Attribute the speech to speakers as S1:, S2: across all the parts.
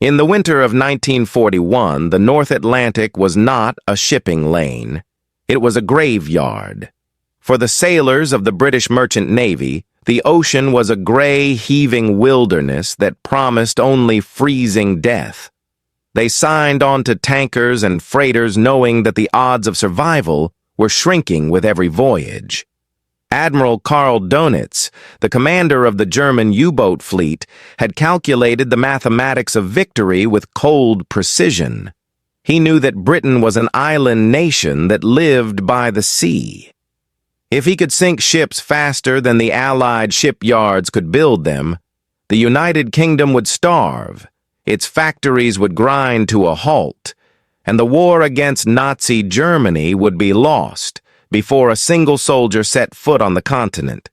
S1: In the winter of 1941, the North Atlantic was not a shipping lane. It was a graveyard. For the sailors of the British Merchant Navy, the ocean was a gray, heaving wilderness that promised only freezing death. They signed on to tankers and freighters knowing that the odds of survival were shrinking with every voyage. Admiral Karl Dönitz, the commander of the German U-boat fleet, had calculated the mathematics of victory with cold precision. He knew that Britain was an island nation that lived by the sea. If he could sink ships faster than the Allied shipyards could build them, the United Kingdom would starve, its factories would grind to a halt, and the war against Nazi Germany would be lost before a single soldier set foot on the continent.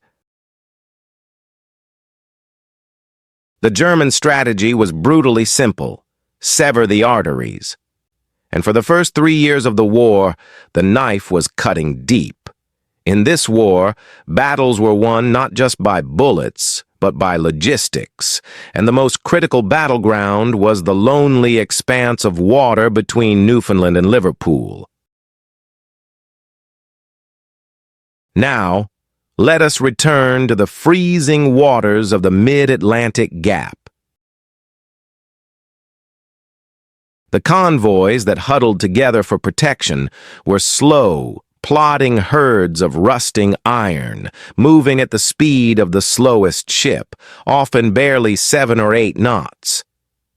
S1: The German strategy was brutally simple: sever the arteries. And for the first 3 years of the war, the knife was cutting deep. In this war, battles were won not just by bullets, but by logistics, and the most critical battleground was the lonely expanse of water between Newfoundland and Liverpool. Now, let us return to the freezing waters of the mid-Atlantic Gap. The convoys that huddled together for protection were slow, plodding herds of rusting iron, moving at the speed of the slowest ship, often barely 7 or 8 knots.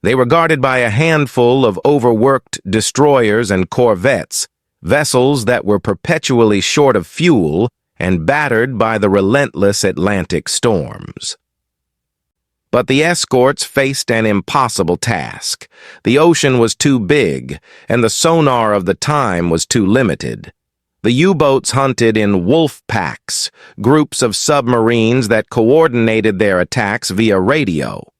S1: They were guarded by a handful of overworked destroyers and corvettes, vessels that were perpetually short of fuel and battered by the relentless Atlantic storms. But the escorts faced an impossible task. The ocean was too big, and the sonar of the time was too limited. The U-boats hunted in wolfpacks, groups of submarines that coordinated their attacks via radio.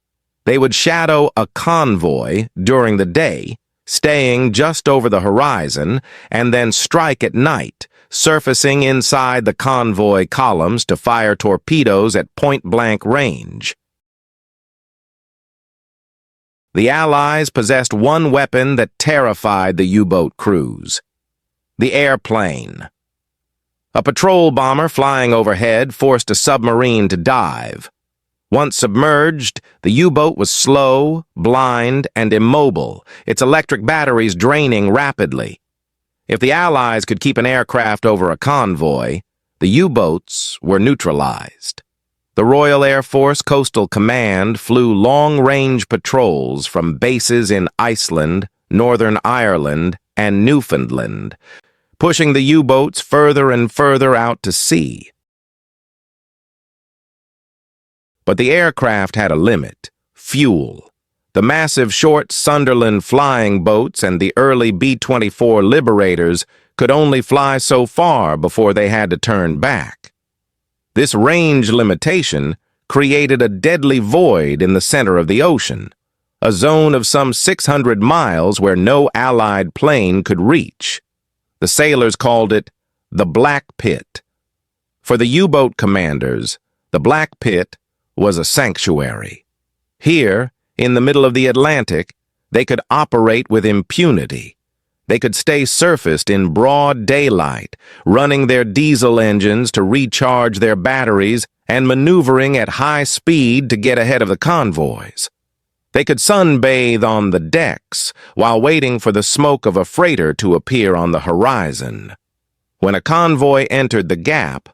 S1: They would shadow a convoy during the day, staying just over the horizon, and then strike at night, surfacing inside the convoy columns to fire torpedoes at point-blank range. The Allies possessed one weapon that terrified the U-boat crews: the airplane. A patrol bomber flying overhead forced a submarine to dive. Once submerged, the U-boat was slow, blind, and immobile, its electric batteries draining rapidly. If the Allies could keep an aircraft over a convoy, the U-boats were neutralized. The Royal Air Force Coastal Command flew long-range patrols from bases in Iceland, Northern Ireland, and Newfoundland, pushing the U-boats further and further out to sea. But the aircraft had a limit: fuel. The massive short Sunderland flying boats and the early B-24 Liberators could only fly so far before they had to turn back. This range limitation created a deadly void in the center of the ocean, a zone of some 600 miles where no Allied plane could reach. The sailors called it the Black Pit. For the U-boat commanders, the Black Pit was a sanctuary. Here, in the middle of the Atlantic, they could operate with impunity. They could stay surfaced in broad daylight, running their diesel engines to recharge their batteries and maneuvering at high speed to get ahead of the convoys. They could sunbathe on the decks while waiting for the smoke of a freighter to appear on the horizon. When a convoy entered the gap,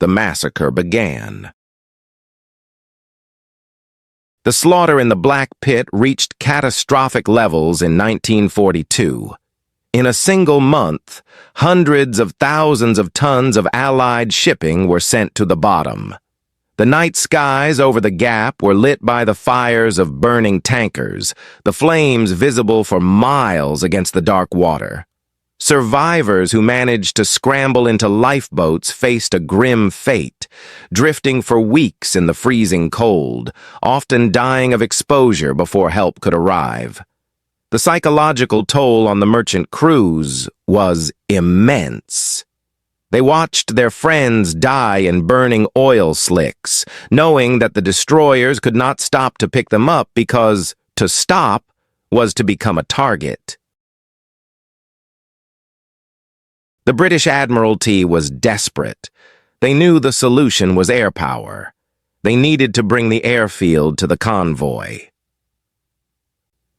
S1: the massacre began. The slaughter in the Black Pit reached catastrophic levels in 1942. In a single month, hundreds of thousands of tons of Allied shipping were sent to the bottom. The night skies over the gap were lit by the fires of burning tankers, the flames visible for miles against the dark water. Survivors who managed to scramble into lifeboats faced a grim fate, drifting for weeks in the freezing cold, often dying of exposure before help could arrive. The psychological toll on the merchant crews was immense. They watched their friends die in burning oil slicks, knowing that the destroyers could not stop to pick them up because, to stop, was to become a target. The British Admiralty was desperate. They knew the solution was air power. They needed to bring the airfield to the convoy.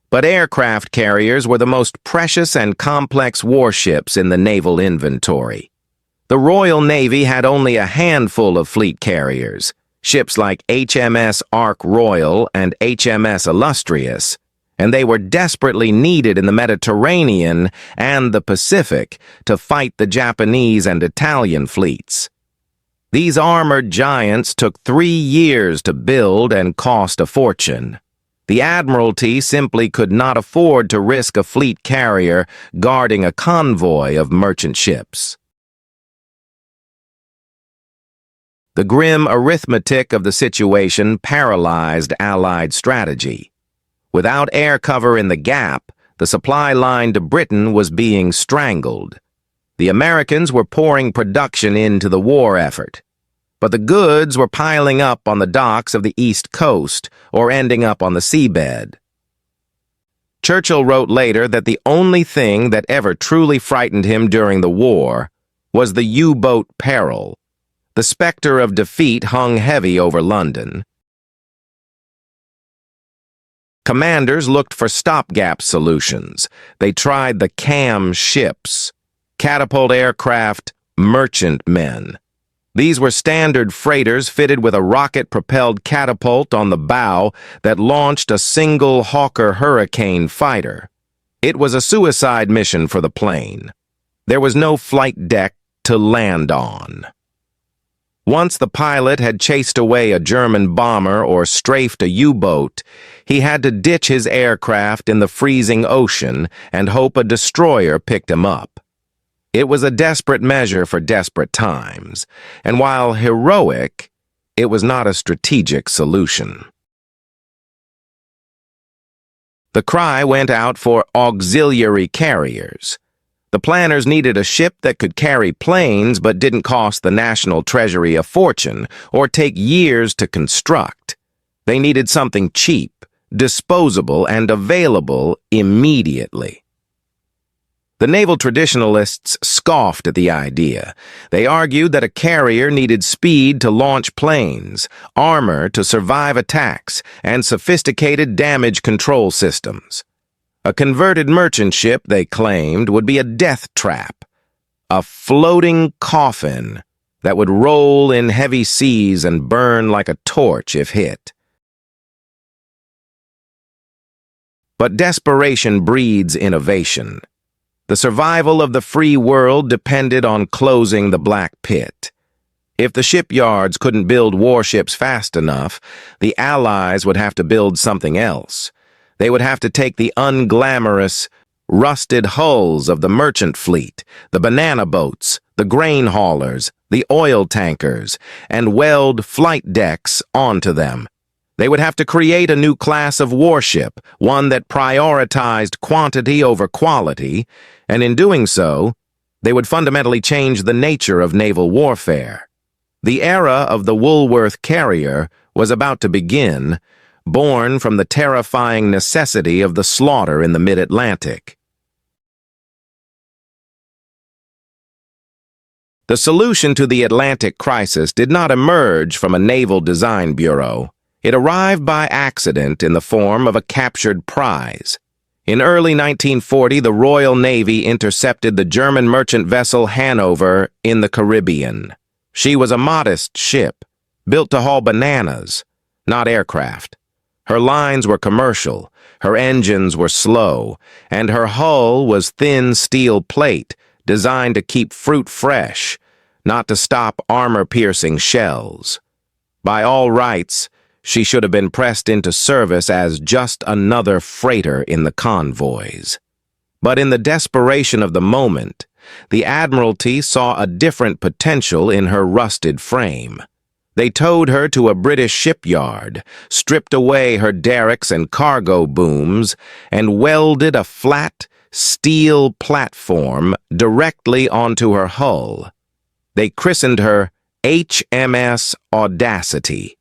S1: But aircraft carriers were the most precious and complex warships in the naval inventory. The Royal Navy had only a handful of fleet carriers, ships like HMS Ark-Royal and HMS Illustrious, and they were desperately needed in the Mediterranean and the Pacific to fight the Japanese and Italian fleets. These armored giants took 3 years to build and cost a fortune. The Admiralty simply could not afford to risk a fleet carrier guarding a convoy of merchant ships. The grim arithmetic of the situation paralyzed Allied strategy. Without air cover in the gap, the supply line to Britain was being strangled. The Americans were pouring production into the war effort, but the goods were piling up on the docks of the East Coast or ending up on the seabed. Churchill wrote later that the only thing that ever truly frightened him during the war was the U-boat peril. The specter of defeat hung heavy over London. Commanders looked for stopgap solutions. They tried the CAM ships, catapult aircraft, merchantmen. These were standard freighters fitted with a rocket-propelled catapult on the bow that launched a single Hawker Hurricane fighter. It was a suicide mission for the plane. There was no flight deck to land on. Once the pilot had chased away a German bomber or strafed a U-boat, he had to ditch his aircraft in the freezing ocean and hope a destroyer picked him up. It was a desperate measure for desperate times, and while heroic, it was not a strategic solution. The cry went out for auxiliary carriers. The planners needed a ship that could carry planes but didn't cost the national treasury a fortune or take years to construct. They needed something cheap, disposable, and available immediately. The naval traditionalists scoffed at the idea. They argued that a carrier needed speed to launch planes, armor to survive attacks, and sophisticated damage control systems. A converted merchant ship, they claimed, would be a death trap, a floating coffin that would roll in heavy seas and burn like a torch if hit. But desperation breeds innovation. The survival of the free world depended on closing the Black Pit. If the shipyards couldn't build warships fast enough, the Allies would have to build something else. They would have to take the unglamorous, rusted hulls of the merchant fleet, the banana boats, the grain haulers, the oil tankers, and weld flight decks onto them. They would have to create a new class of warship, one that prioritized quantity over quality, and in doing so, they would fundamentally change the nature of naval warfare. The era of the Woolworth carrier was about to begin, born from the terrifying necessity of the slaughter in the mid-Atlantic. The solution to the Atlantic crisis did not emerge from a naval design bureau. It arrived by accident in the form of a captured prize. In early 1940, the Royal Navy intercepted the German merchant vessel Hanover in the Caribbean. She was a modest ship, built to haul bananas, not aircraft. Her lines were commercial, her engines were slow, and her hull was thin steel plate designed to keep fruit fresh, not to stop armor-piercing shells. By all rights, she should have been pressed into service as just another freighter in the convoys. But in the desperation of the moment, the Admiralty saw a different potential in her rusted frame. They towed her to a British shipyard, stripped away her derricks and cargo booms, and welded a flat, steel platform directly onto her hull. They christened her HMS Audacity.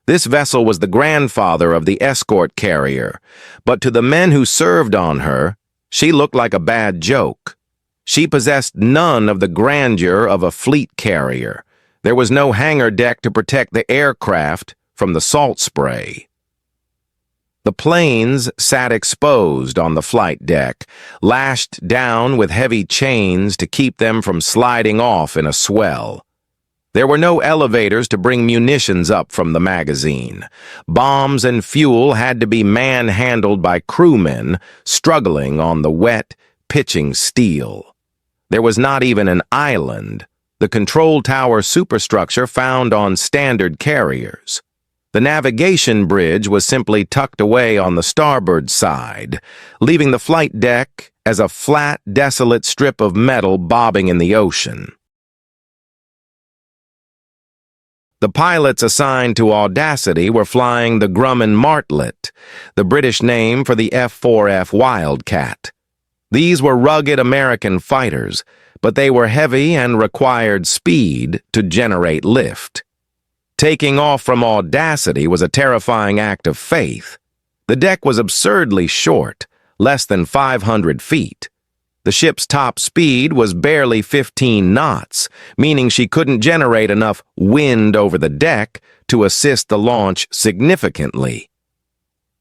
S1: This vessel was the grandfather of the Escort-carrier, but to the men who served on her, she looked like a bad joke. She possessed none of the grandeur of a fleet carrier. There was no hangar deck to protect the aircraft from the salt spray. The planes sat exposed on the flight deck, lashed down with heavy chains to keep them from sliding off in a swell. There were no elevators to bring munitions up from the magazine. Bombs and fuel had to be manhandled by crewmen struggling on the wet, pitching steel. There was not even an island, the control tower superstructure found on standard carriers. The navigation bridge was simply tucked away on the starboard side, leaving the flight deck as a flat, desolate strip of metal bobbing in the ocean. The pilots assigned to Audacity were flying the Grumman Martlet, the British name for the F-4F Wildcat. These were rugged American fighters, but they were heavy and required speed to generate lift. Taking off from Audacity was a terrifying act of faith. The deck was absurdly short, less than 500 feet. The ship's top speed was barely 15 knots, meaning she couldn't generate enough wind over the deck to assist the launch significantly.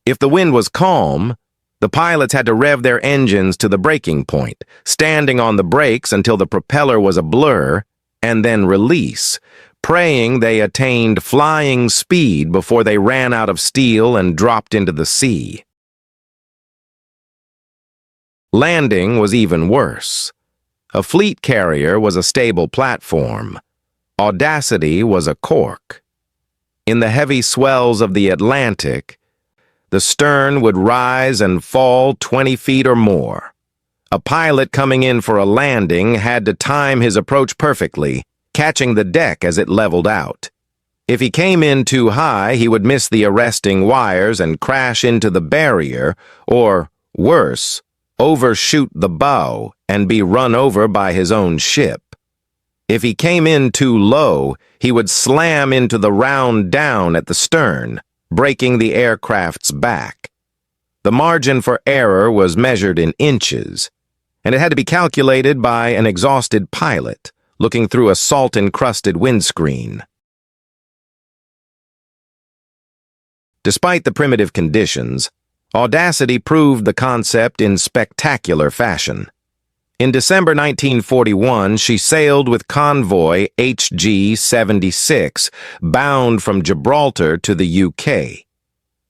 S1: If the wind was calm, the pilots had to rev their engines to the breaking point, standing on the brakes until the propeller was a blur, and then release, praying they attained flying speed before they ran out of steel and dropped into the sea. Landing was even worse. A fleet carrier was a stable platform. Audacity was a cork. In the heavy swells of the Atlantic, the stern would rise and fall 20 feet or more. A pilot coming in for a landing had to time his approach perfectly, catching the deck as it leveled out. If he came in too high, he would miss the arresting wires and crash into the barrier, or, worse, overshoot the bow and be run over by his own ship. If he came in too low, he would slam into the round down at the stern, breaking the aircraft's back. The margin for error was measured in inches, and it had to be calculated by an exhausted pilot looking through a salt-encrusted windscreen. Despite the primitive conditions, Audacity proved the concept in spectacular fashion. In December 1941, she sailed with Convoy HG-76, bound from Gibraltar to the UK.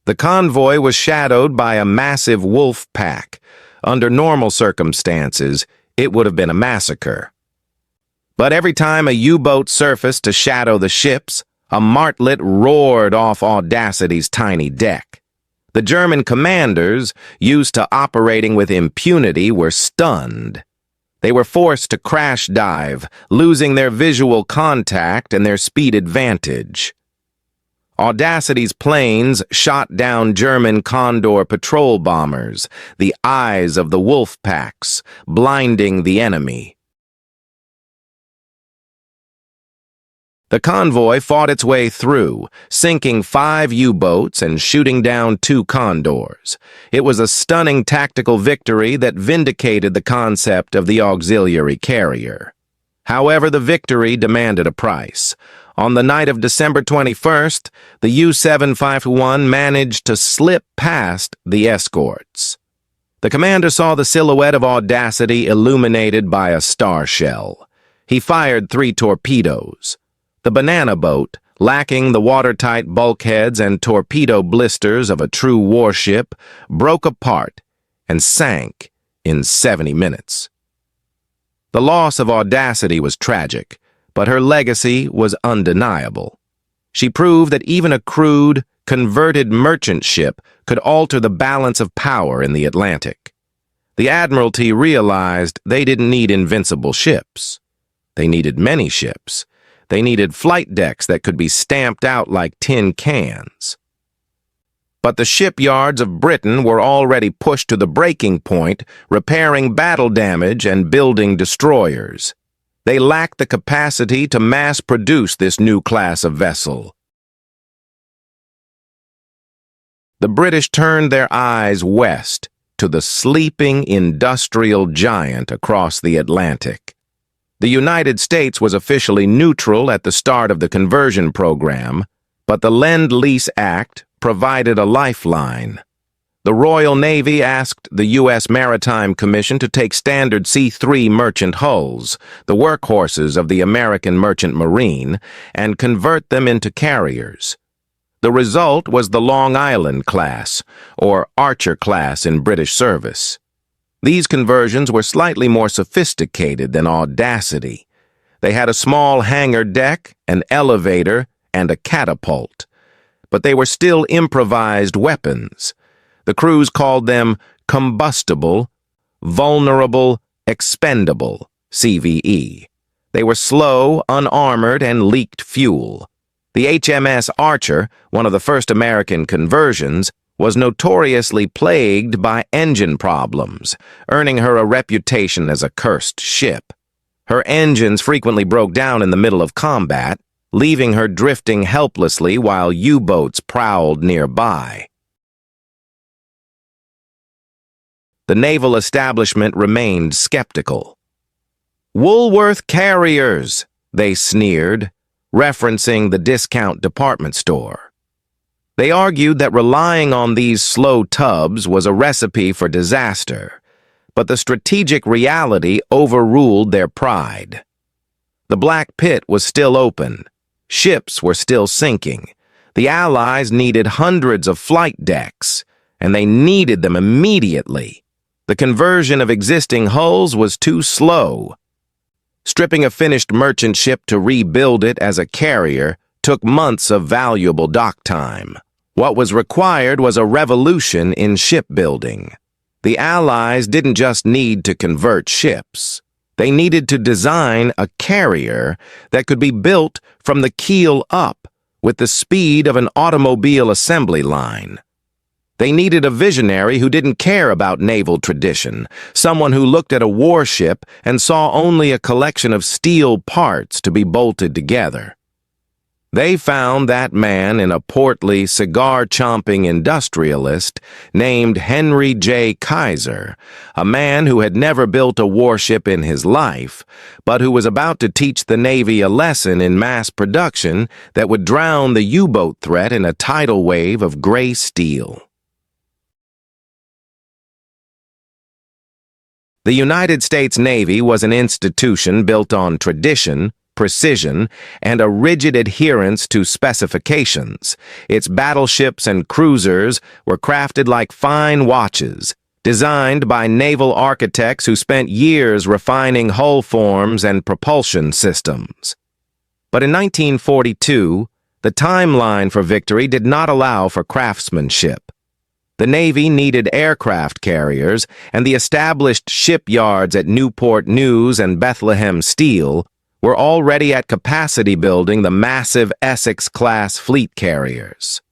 S1: The convoy was shadowed by a massive wolfpack. Under normal circumstances, it would have been a massacre. But every time a U-boat surfaced to shadow the ships, a martlet roared off Audacity's tiny deck. The German commanders, used to operating with impunity, were stunned. They were forced to crash dive, losing their visual contact and their speed advantage. Audacity's planes shot down German Condor patrol bombers, the eyes of the wolfpacks, blinding the enemy. The convoy fought its way through, sinking 5 U-boats and shooting down 2 Condors. It was a stunning tactical victory that vindicated the concept of the auxiliary carrier. However, the victory demanded a price. On the night of December 21st, the U-751 managed to slip past the escorts. The commander saw the silhouette of Audacity illuminated by a star shell. He fired 3 torpedoes. The banana boat, lacking the watertight bulkheads and torpedo blisters of a true warship, broke apart and sank in 70 minutes. The loss of Audacity was tragic, but her legacy was undeniable. She proved that even a crude, converted merchant ship could alter the balance of power in the Atlantic. The Admiralty realized they didn't need invincible ships. They needed many ships. They needed flight decks that could be stamped out like tin cans. But the shipyards of Britain were already pushed to the breaking point, repairing battle damage and building destroyers. They lacked the capacity to mass-produce this new class of vessel. The British turned their eyes west to the sleeping industrial giant across the Atlantic. The United States was officially neutral at the start of the conversion program, but the Lend-Lease Act provided a lifeline. The Royal Navy asked the U.S. Maritime Commission to take standard C-3 merchant hulls, the workhorses of the American merchant marine, and convert them into carriers. The result was the Long Island-class, or Archer-class in British service. These conversions were slightly more sophisticated than Audacity. They had a small hangar deck, an elevator, and a catapult. But they were still improvised weapons. The crews called them combustible, vulnerable, expendable, CVE. They were slow, unarmored, and leaked fuel. The HMS Archer, one of the first American conversions, was notoriously plagued by engine problems, earning her a reputation as a cursed ship. Her engines frequently broke down in the middle of combat, leaving her drifting helplessly while U-boats prowled nearby. The naval establishment remained skeptical. "Woolworth carriers," they sneered, referencing the discount department store. They argued that relying on these slow tubs was a recipe for disaster, but the strategic reality overruled their pride. The Black Pit was still open. Ships were still sinking. The Allies needed hundreds of flight decks, and they needed them immediately. The conversion of existing hulls was too slow. Stripping a finished merchant ship to rebuild it as a carrier took months of valuable dock time. What was required was a revolution in shipbuilding. The Allies didn't just need to convert ships. They needed to design a carrier that could be built from the keel up with the speed of an automobile assembly line. They needed a visionary who didn't care about naval tradition, someone who looked at a warship and saw only a collection of steel parts to be bolted together. They found that man in a portly, cigar-chomping industrialist named Henry J. Kaiser, a man who had never built a warship in his life, but who was about to teach the Navy a lesson in mass production that would drown the U-boat threat in a tidal wave of gray steel. The United States Navy was an institution built on tradition, precision, and a rigid adherence to specifications. Its battleships and cruisers were crafted like fine watches, designed by naval architects who spent years refining hull forms and propulsion systems. But in 1942, the timeline for victory did not allow for craftsmanship. The Navy needed aircraft carriers, and the established shipyards at Newport News and Bethlehem Steel were already at capacity building the massive Essex-class fleet carriers.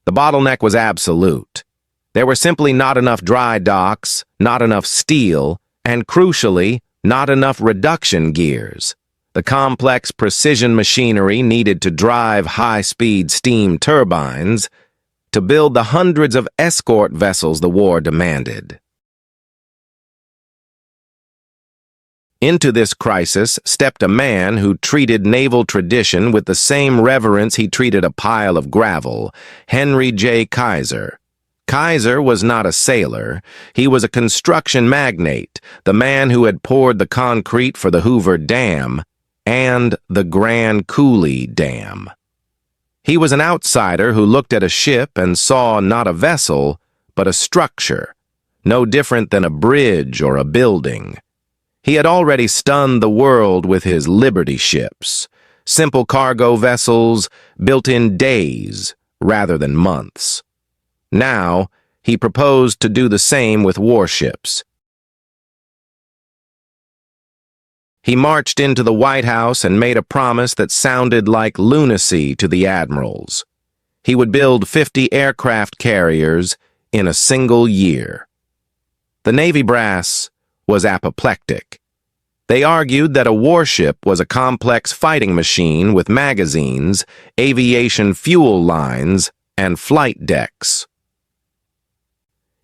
S1: The bottleneck was absolute. There were simply not enough dry docks, not enough steel, and crucially, not enough reduction gears. The complex precision machinery needed to drive high-speed steam turbines to build the hundreds of escort vessels the war demanded. Into this crisis stepped a man who treated naval tradition with the same reverence he treated a pile of gravel, Henry J. Kaiser. Kaiser was not a sailor. He was a construction magnate, the man who had poured the concrete for the Hoover Dam and the Grand Coulee Dam. He was an outsider who looked at a ship and saw not a vessel, but a structure, no different than a bridge or a building. He had already stunned the world with his Liberty ships, simple cargo vessels built in days rather than months. Now, he proposed to do the same with warships. He marched into the White House and made a promise that sounded like lunacy to the admirals. He would build 50 aircraft carriers in a single year. The Navy brass was apoplectic. They argued that a warship was a complex fighting machine with magazines, aviation fuel lines, and flight decks.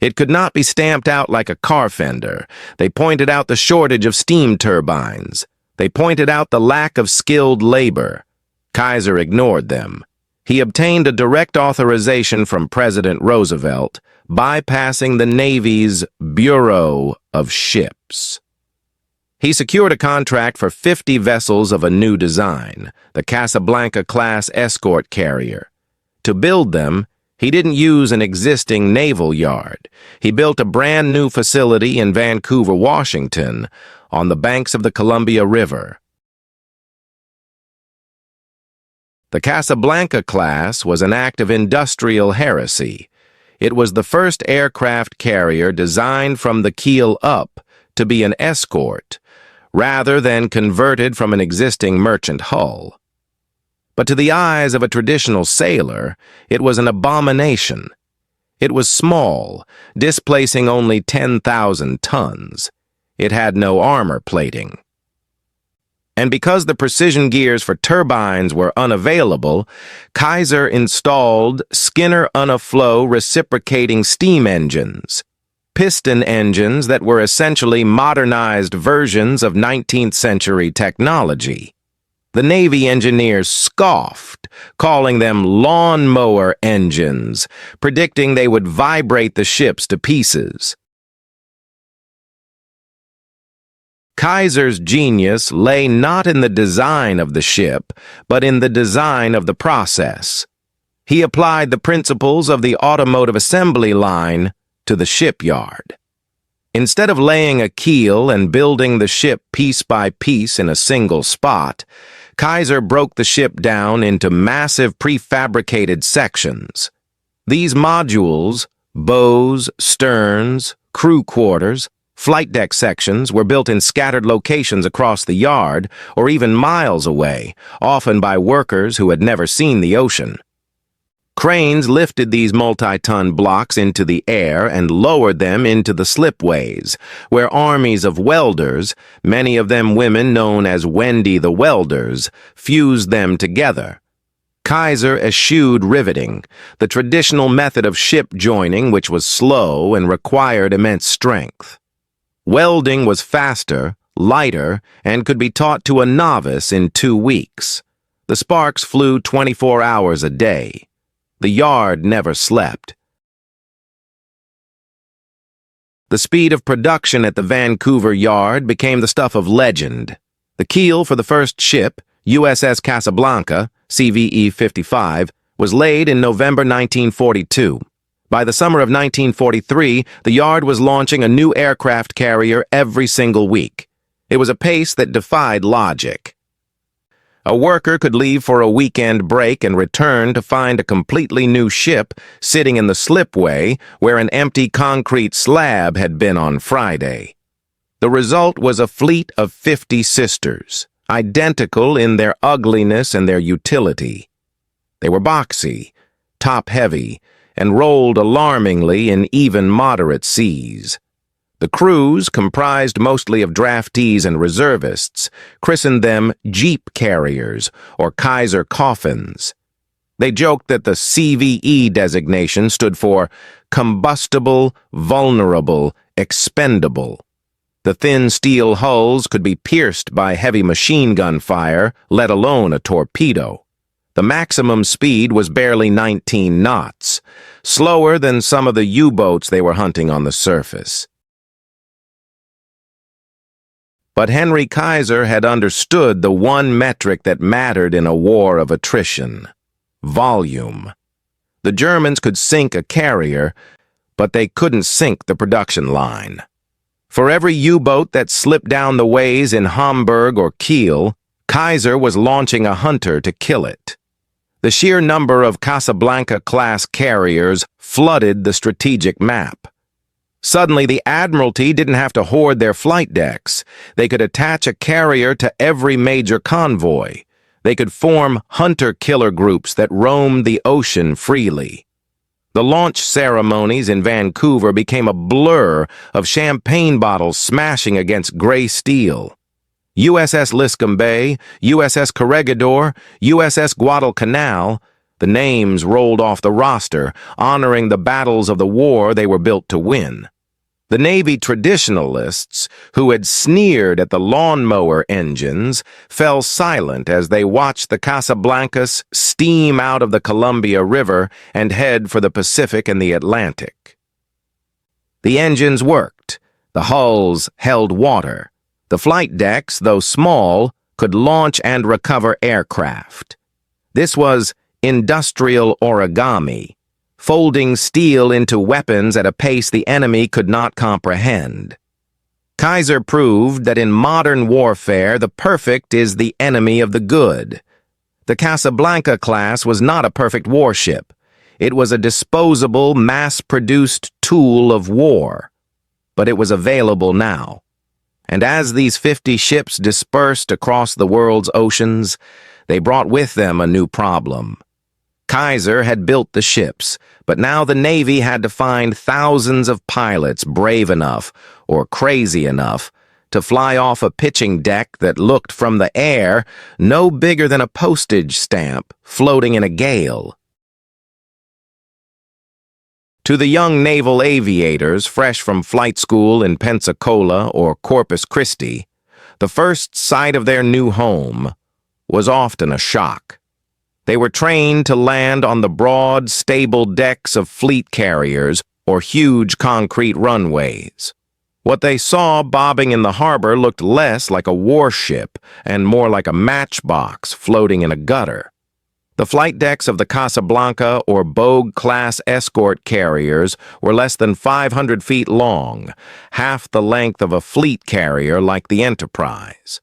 S1: It could not be stamped out like a car fender. They pointed out the shortage of steam turbines. They pointed out the lack of skilled labor. Kaiser ignored them. He obtained a direct authorization from President Roosevelt, bypassing the Navy's Bureau of Ships. He secured a contract for 50 vessels of a new design, the Casablanca-class Escort-carrier. To build them, he didn't use an existing naval yard. He built a brand new facility in Vancouver, Washington, on the banks of the Columbia River. The Casablanca-class was an act of industrial heresy. It was the first aircraft carrier designed from the keel up to be an escort, rather than converted from an existing merchant hull. But to the eyes of a traditional sailor, it was an abomination. It was small, displacing only 10,000 tons. It had no armor plating. And because the precision gears for turbines were unavailable, Kaiser installed Skinner-on-a-flow reciprocating steam engines, piston engines that were essentially modernized versions of 19th century technology. The Navy engineers scoffed, calling them lawnmower engines, predicting they would vibrate the ships to pieces. Kaiser's genius lay not in the design of the ship, but in the design of the process. He applied the principles of the automotive assembly line to the shipyard. Instead of laying a keel and building the ship piece by piece in a single spot, Kaiser broke the ship down into massive prefabricated sections. These modules, bows, sterns, crew quarters, flight deck sections were built in scattered locations across the yard or even miles away, often by workers who had never seen the ocean. Cranes lifted these multi-ton blocks into the air and lowered them into the slipways, where armies of welders, many of them women known as Wendy the Welders, fused them together. Kaiser eschewed riveting, the traditional method of ship joining which was slow and required immense strength. Welding was faster, lighter, and could be taught to a novice in 2 weeks. The sparks flew 24 hours a day. The yard never slept. The speed of production at the Vancouver yard became the stuff of legend. The keel for the first ship, USS Casablanca, CVE 55, was laid in November 1942. By the summer of 1943, the yard was launching a new aircraft carrier every single week. It was a pace that defied logic. A worker could leave for a weekend break and return to find a completely new ship sitting in the slipway where an empty concrete slab had been on Friday. The result was a fleet of 50 sisters, identical in their ugliness and their utility. They were boxy, top-heavy, and rolled alarmingly in even moderate seas. The crews, comprised mostly of draftees and reservists, christened them Jeep carriers or Kaiser coffins. They joked that the CVE designation stood for combustible, vulnerable, expendable. The thin steel hulls could be pierced by heavy machine gun fire, let alone a torpedo. The maximum speed was barely 19 knots, slower than some of the U-boats they were hunting on the surface. But Henry Kaiser had understood the one metric that mattered in a war of attrition: volume. The Germans could sink a carrier, but they couldn't sink the production line. For every U-boat that slipped down the ways in Hamburg or Kiel, Kaiser was launching a hunter to kill it. The sheer number of Casablanca-class carriers flooded the strategic map. Suddenly, the Admiralty didn't have to hoard their flight decks. They could attach a carrier to every major convoy. They could form hunter-killer groups that roamed the ocean freely. The launch ceremonies in Vancouver became a blur of champagne bottles smashing against gray steel. USS Liscombe, USS Corregidor, USS Guadalcanal, The names rolled off the roster, honoring the battles of the war they were built to win. The Navy traditionalists, who had sneered at the lawnmower engines, fell silent as they watched the Casablancas steam out of the Columbia River and head for the Pacific and the Atlantic. The engines worked. The hulls held water. The flight decks, though small, could launch and recover aircraft. This was industrial origami, folding steel into weapons at a pace the enemy could not comprehend. Kaiser proved that in modern warfare the perfect is the enemy of the good. The Casablanca-class was not a perfect warship. It was a disposable, mass-produced tool of war. But it was available now. And as these 50 ships dispersed across the world's oceans, they brought with them a new problem. Kaiser had built the ships, but now the Navy had to find thousands of pilots brave enough, or crazy enough, to fly off a pitching deck that looked from the air no bigger than a postage stamp floating in a gale. To the young naval aviators fresh from flight school in Pensacola or Corpus Christi, the first sight of their new home was often a shock. They were trained to land on the broad, stable decks of fleet carriers or huge concrete runways. What they saw bobbing in the harbor looked less like a warship and more like a matchbox floating in a gutter. The flight decks of the Casablanca or Bogue-class escort carriers were less than 500 feet long, half the length of a fleet carrier like the Enterprise.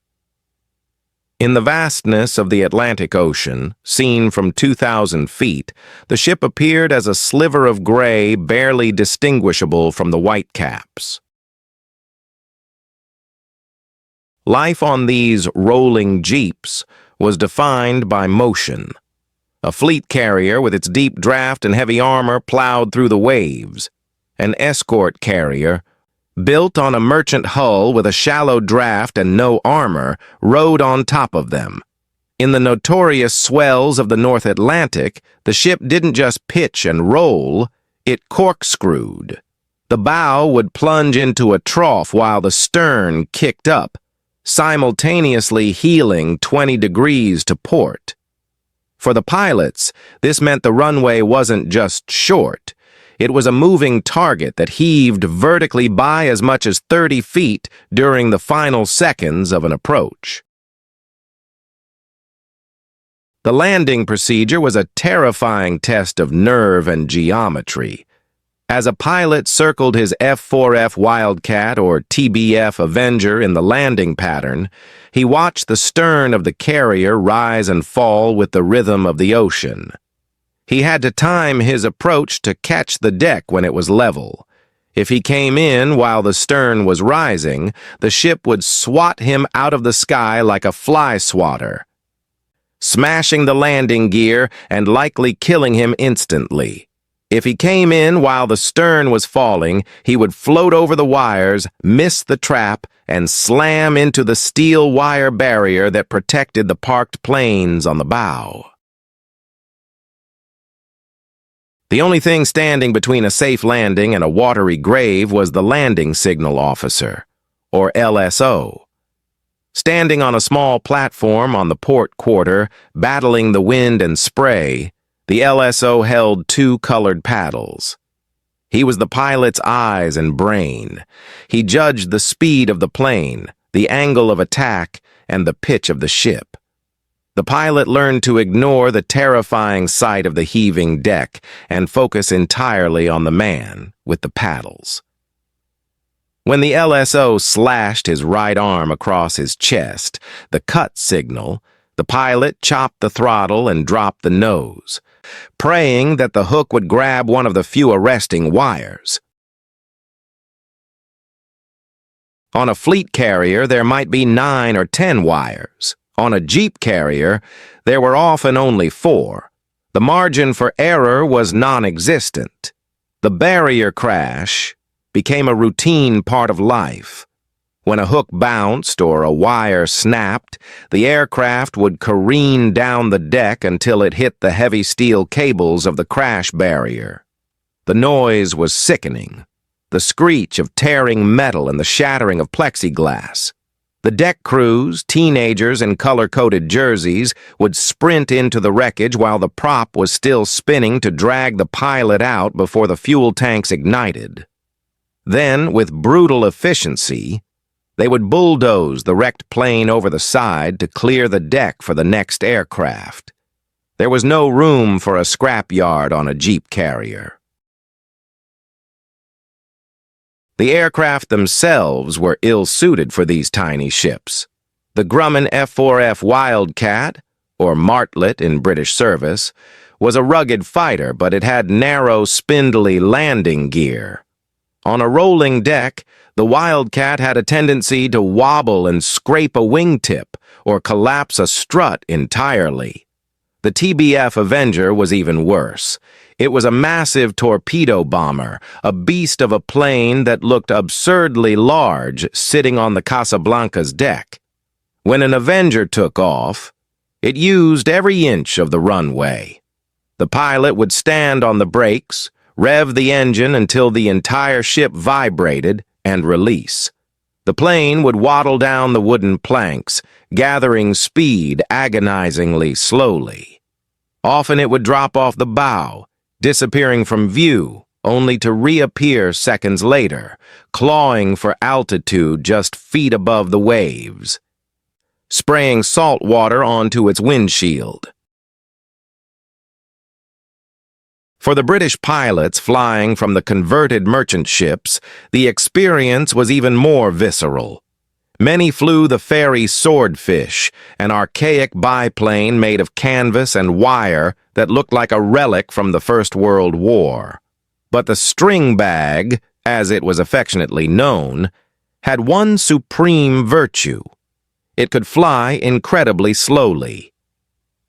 S1: In the vastness of the Atlantic Ocean, seen from 2,000 feet, the ship appeared as a sliver of gray barely distinguishable from the whitecaps. Life on these rolling jeeps was defined by motion. A fleet carrier with its deep draft and heavy armor plowed through the waves. An escort carrier, built on a merchant hull with a shallow draft and no armor, rode on top of them. In the notorious swells of the North Atlantic, the ship didn't just pitch and roll, it corkscrewed. The bow would plunge into a trough while the stern kicked up, simultaneously heeling 20 degrees to port. For the pilots, this meant the runway wasn't just short. It was a moving target that heaved vertically by as much as 30 feet during the final seconds of an approach. The landing procedure was a terrifying test of nerve and geometry. As a pilot circled his F-4F Wildcat or TBF Avenger in the landing pattern, he watched the stern of the carrier rise and fall with the rhythm of the ocean. He had to time his approach to catch the deck when it was level. If he came in while the stern was rising, the ship would swat him out of the sky like a fly swatter, smashing the landing gear and likely killing him instantly. If he came in while the stern was falling, he would float over the wires, miss the trap, and slam into the steel wire barrier that protected the parked planes on the bow. The only thing standing between a safe landing and a watery grave was the landing signal officer, or LSO. Standing on a small platform on the port quarter, battling the wind and spray, the LSO held two colored paddles. He was the pilot's eyes and brain. He judged the speed of the plane, the angle of attack, and the pitch of the ship. The pilot learned to ignore the terrifying sight of the heaving deck and focus entirely on the man with the paddles. When the LSO slashed his right arm across his chest, the cut signal, the pilot chopped the throttle and dropped the nose, praying that the hook would grab one of the few arresting wires. On a fleet carrier, there might be 9 or 10 wires. On a jeep carrier, there were often only 4. The margin for error was non-existent. The barrier crash became a routine part of life. When a hook bounced or a wire snapped, the aircraft would careen down the deck until it hit the heavy steel cables of the crash barrier. The noise was sickening, the screech of tearing metal and the shattering of plexiglass. The deck crews, teenagers in color-coded jerseys, would sprint into the wreckage while the prop was still spinning to drag the pilot out before the fuel tanks ignited. Then, with brutal efficiency, they would bulldoze the wrecked plane over the side to clear the deck for the next aircraft. There was no room for a scrapyard on a jeep carrier. The aircraft themselves were ill-suited for these tiny ships. The Grumman F-4F Wildcat, or Martlet in British service, was a rugged fighter, but it had narrow, spindly landing gear. On a rolling deck, the Wildcat had a tendency to wobble and scrape a wingtip or collapse a strut entirely. The TBF Avenger was even worse. It was a massive torpedo bomber, a beast of a plane that looked absurdly large sitting on the Casablanca's deck. When an Avenger took off, it used every inch of the runway. The pilot would stand on the brakes, rev the engine until the entire ship vibrated, and release. The plane would waddle down the wooden planks, gathering speed agonizingly slowly. Often it would drop off the bow, disappearing from view, only to reappear seconds later, clawing for altitude just feet above the waves, spraying salt water onto its windshield. For the British pilots flying from the converted merchant ships, the experience was even more visceral. Many flew the ferry Swordfish, an archaic biplane made of canvas and wire that looked like a relic from the First World War. But the string bag, as it was affectionately known, had one supreme virtue. It could fly incredibly slowly.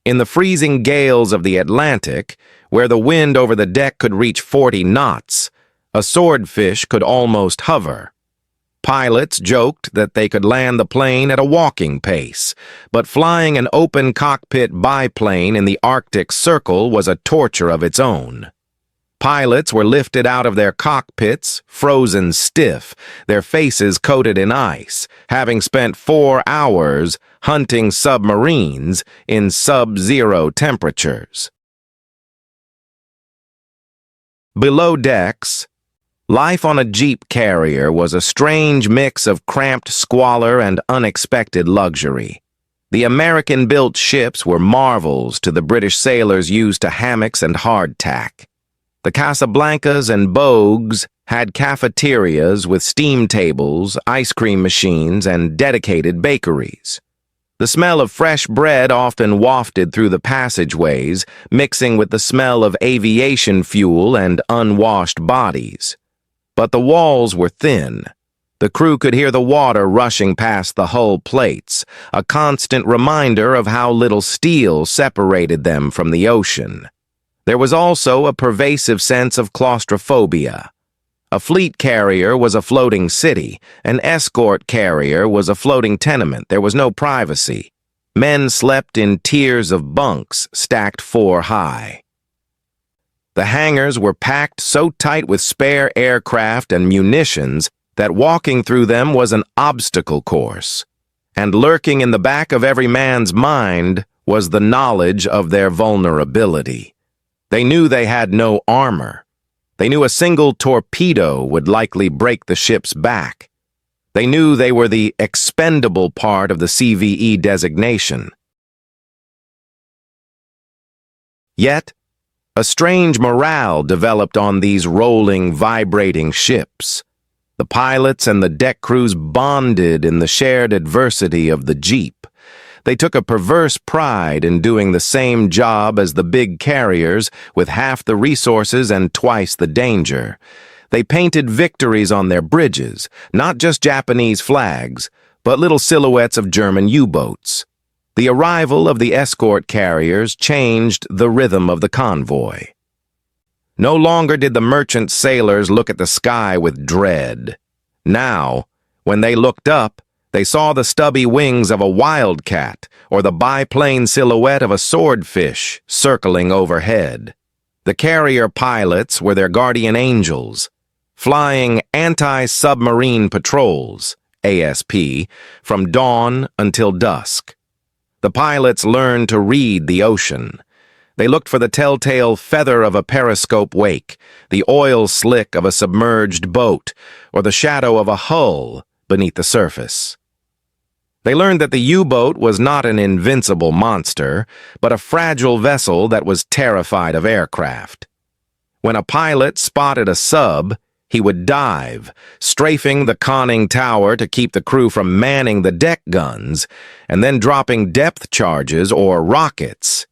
S1: In the freezing gales of the Atlantic, where the wind over the deck could reach 40 knots, a Swordfish could almost hover. Pilots joked that they could land the plane at a walking pace, but flying an open cockpit biplane in the Arctic Circle was a torture of its own. Pilots were lifted out of their cockpits, frozen stiff, their faces coated in ice, having spent 4 hours hunting submarines in sub-zero temperatures. Below decks, life on a jeep carrier was a strange mix of cramped squalor and unexpected luxury. The American-built ships were marvels to the British sailors used to hammocks and hardtack. The Casablancas and Bogues had cafeterias with steam tables, ice cream machines, and dedicated bakeries. The smell of fresh bread often wafted through the passageways, mixing with the smell of aviation fuel and unwashed bodies. But the walls were thin. The crew could hear the water rushing past the hull plates, a constant reminder of how little steel separated them from the ocean. There was also a pervasive sense of claustrophobia. A fleet carrier was a floating city. An escort carrier was a floating tenement. There was no privacy. Men slept in tiers of bunks stacked 4 high. The hangars were packed so tight with spare aircraft and munitions that walking through them was an obstacle course. And lurking in the back of every man's mind was the knowledge of their vulnerability. They knew they had no armor. They knew a single torpedo would likely break the ship's back. They knew they were the expendable part of the CVE designation. Yet, a strange morale developed on these rolling, vibrating ships. The pilots and the deck crews bonded in the shared adversity of the jeep. They took a perverse pride in doing the same job as the big carriers with half the resources and twice the danger. They painted victories on their bridges, not just Japanese flags, but little silhouettes of German U-boats. The arrival of the escort carriers changed the rhythm of the convoy. No longer did the merchant sailors look at the sky with dread. Now, When they looked up, they saw the stubby wings of a wildcat or the biplane silhouette of a swordfish circling overhead. The carrier pilots were their guardian angels, flying anti-submarine patrols, ASP, from dawn until dusk. The pilots learned to read the ocean. They looked for the telltale feather of a periscope wake, the oil slick of a submerged boat, or the shadow of a hull beneath the surface. They learned that the U-boat was not an invincible monster, but a fragile vessel that was terrified of aircraft. When a pilot spotted a sub, he would dive, strafing the conning tower to keep the crew from manning the deck guns, and then dropping depth charges or rockets.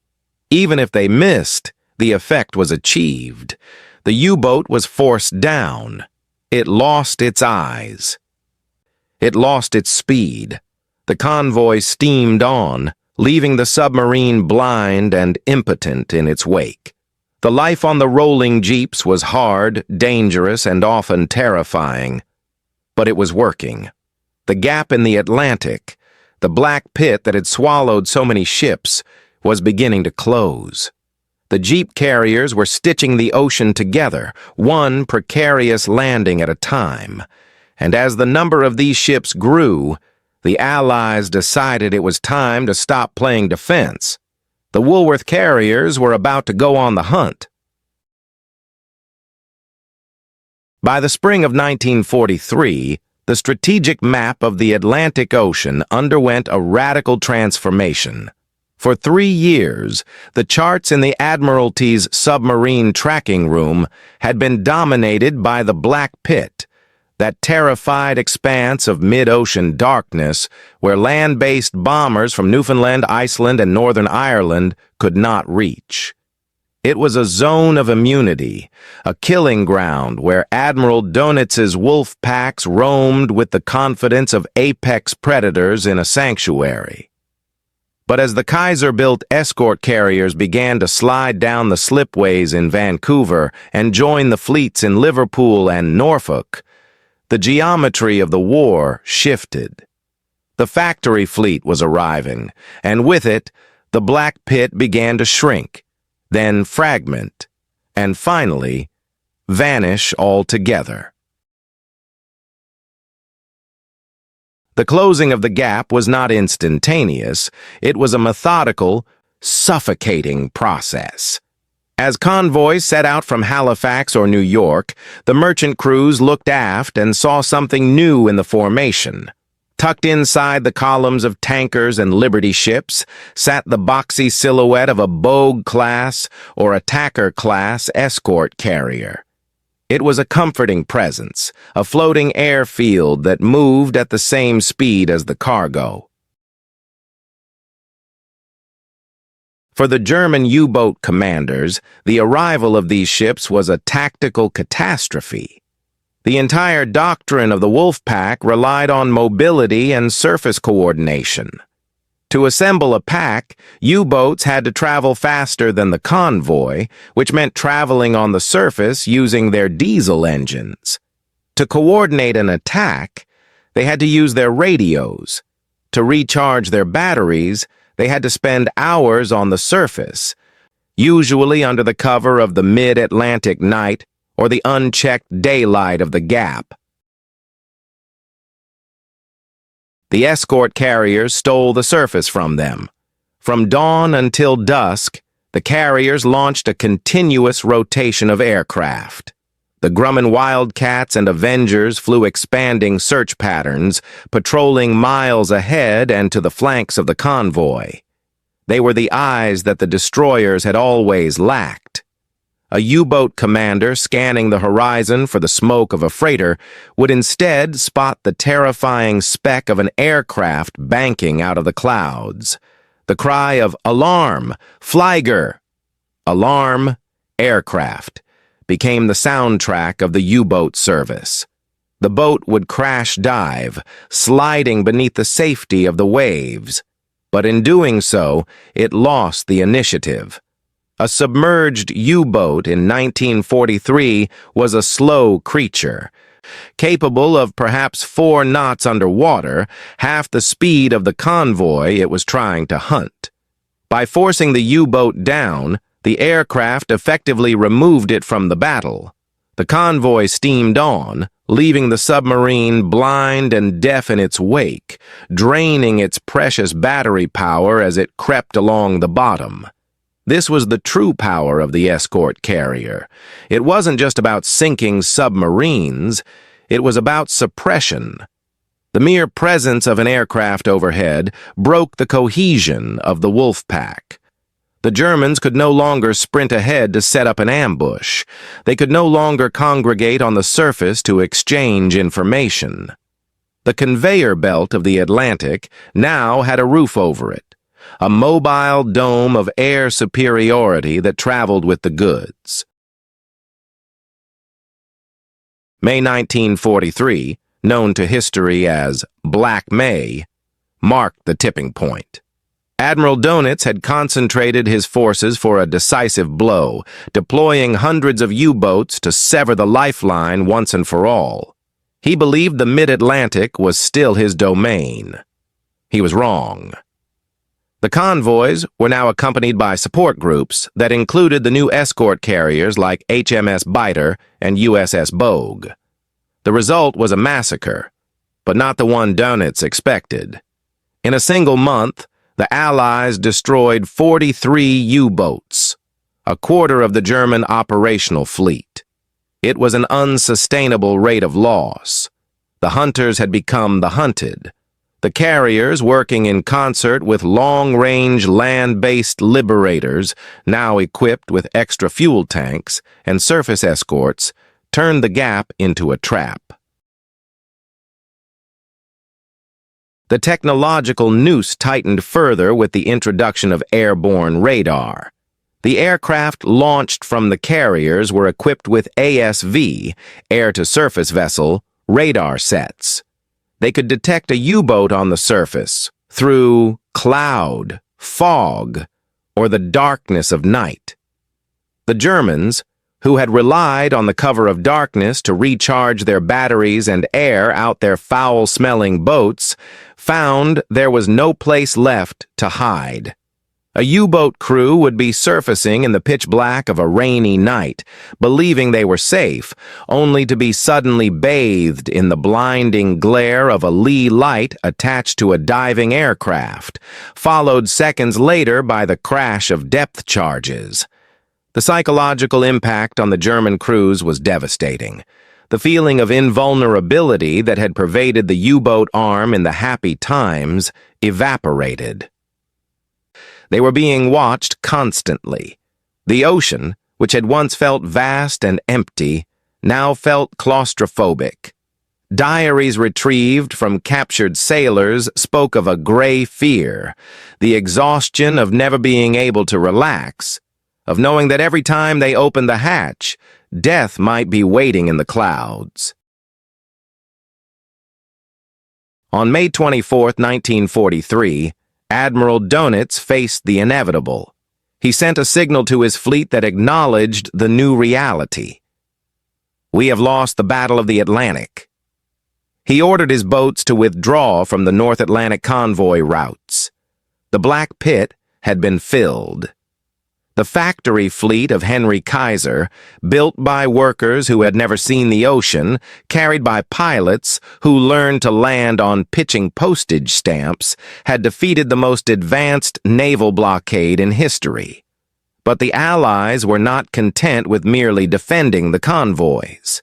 S1: Even if they missed, the effect was achieved. The U-boat was forced down. It lost its eyes. It lost its speed. The convoy steamed on, leaving the submarine blind and impotent in its wake. The life on the rolling jeeps was hard, dangerous, and often terrifying. But it was working. The gap in the Atlantic, the black pit that had swallowed so many ships, was beginning to close. The jeep carriers were stitching the ocean together, one precarious landing at a time. And as the number of these ships grew, the Allies decided it was time to stop playing defense. The Woolworth carriers were about to go on the hunt. By the spring of 1943, the strategic map of the Atlantic Ocean underwent a radical transformation. For 3 years, the charts in the Admiralty's submarine tracking room had been dominated by the Black Pit, that terrified expanse of mid-ocean darkness where land-based bombers from Newfoundland, Iceland, and Northern Ireland could not reach. It was a zone of immunity, a killing ground where Admiral Dönitz's wolfpacks roamed with the confidence of apex predators in a sanctuary. But as the Kaiser built escort carriers began to slide down the slipways in Vancouver and join the fleets in Liverpool and Norfolk, the geometry of the war shifted. The factory fleet was arriving, and with it, the Black Pit began to shrink, then fragment, and finally, vanish altogether. The closing of the gap was not instantaneous. It was a methodical, suffocating process. As convoys set out from Halifax or New York, the merchant crews looked aft and saw something new in the formation. Tucked inside the columns of tankers and Liberty ships sat the boxy silhouette of a Bogue-class or Attacker-class escort carrier. It was a comforting presence, a floating airfield that moved at the same speed as the cargo. For the German U-boat commanders, the arrival of these ships was a tactical catastrophe. The entire doctrine of the wolfpack relied on mobility and surface coordination. To assemble a pack, U-boats had to travel faster than the convoy, which meant traveling on the surface using their diesel engines. To coordinate an attack, they had to use their radios. To recharge their batteries, they had to spend hours on the surface, usually under the cover of the mid-Atlantic night or the unchecked daylight of the gap. The escort carriers stole the surface from them. From dawn until dusk, the carriers launched a continuous rotation of aircraft. The Grumman Wildcats and Avengers flew expanding search patterns, patrolling miles ahead and to the flanks of the convoy. They were the eyes that the destroyers had always lacked. A U-boat commander scanning the horizon for the smoke of a freighter would instead spot the terrifying speck of an aircraft banking out of the clouds. The cry of "Alarm! Flieger!" Alarm! Aircraft! Became the soundtrack of the U-boat service. The boat would crash dive, sliding beneath the safety of the waves. But in doing so, it lost the initiative. A submerged U-boat in 1943 was a slow creature, Capable of perhaps 4 knots underwater, half the speed of the convoy it was trying to hunt. By forcing the U-boat down, the aircraft effectively removed it from the battle. The convoy steamed on, leaving the submarine blind and deaf in its wake, draining its precious battery power as it crept along the bottom. This was the true power of the Escort-carrier. It wasn't just about sinking submarines, it was about suppression. The mere presence of an aircraft overhead broke the cohesion of the wolfpack. The Germans could no longer sprint ahead to set up an ambush. They could no longer congregate on the surface to exchange information. The conveyor belt of the Atlantic now had a roof over it, a mobile dome of air superiority that traveled with the goods. May 1943, known to history as Black May, marked the tipping point. Admiral Dönitz had concentrated his forces for a decisive blow, deploying hundreds of U-boats to sever the lifeline once and for all. He believed the mid-Atlantic was still his domain. He was wrong. The convoys were now accompanied by support groups that included the new escort carriers like HMS Biter and USS Bogue. The result was a massacre, but not the one Dönitz expected. In a single month, the Allies destroyed 43 U-boats, a quarter of the German operational fleet. It was an unsustainable rate of loss. The hunters had become the hunted. The carriers, working in concert with long-range land-based liberators, now equipped with extra fuel tanks and surface escorts, turned the gap into a trap. The technological noose tightened further with the introduction of airborne radar. The aircraft launched from the carriers were equipped with ASV, air-to-surface vessel, radar sets. They could detect a U-boat on the surface through cloud, fog, or the darkness of night. The Germans, who had relied on the cover of darkness to recharge their batteries and air out their foul-smelling boats, found there was no place left to hide. A U-boat crew would be surfacing in the pitch black of a rainy night, believing they were safe, only to be suddenly bathed in the blinding glare of a lee light attached to a diving aircraft, followed seconds later by the crash of depth charges. The psychological impact on the German crews was devastating. The feeling of invulnerability that had pervaded the U-boat arm in the happy times evaporated. They were being watched constantly. The ocean, which had once felt vast and empty, now felt claustrophobic. Diaries retrieved from captured sailors spoke of a gray fear, the exhaustion of never being able to relax, of knowing that every time they opened the hatch, death might be waiting in the clouds. On May 24, 1943, Admiral Dönitz faced the inevitable. He sent a signal to his fleet that acknowledged the new reality. "We have lost the Battle of the Atlantic." He ordered his boats to withdraw from the North Atlantic convoy routes. The Black Pit had been filled. The factory fleet of Henry Kaiser, built by workers who had never seen the ocean, carried by pilots who learned to land on pitching postage stamps, had defeated the most advanced naval blockade in history. But the Allies were not content with merely defending the convoys.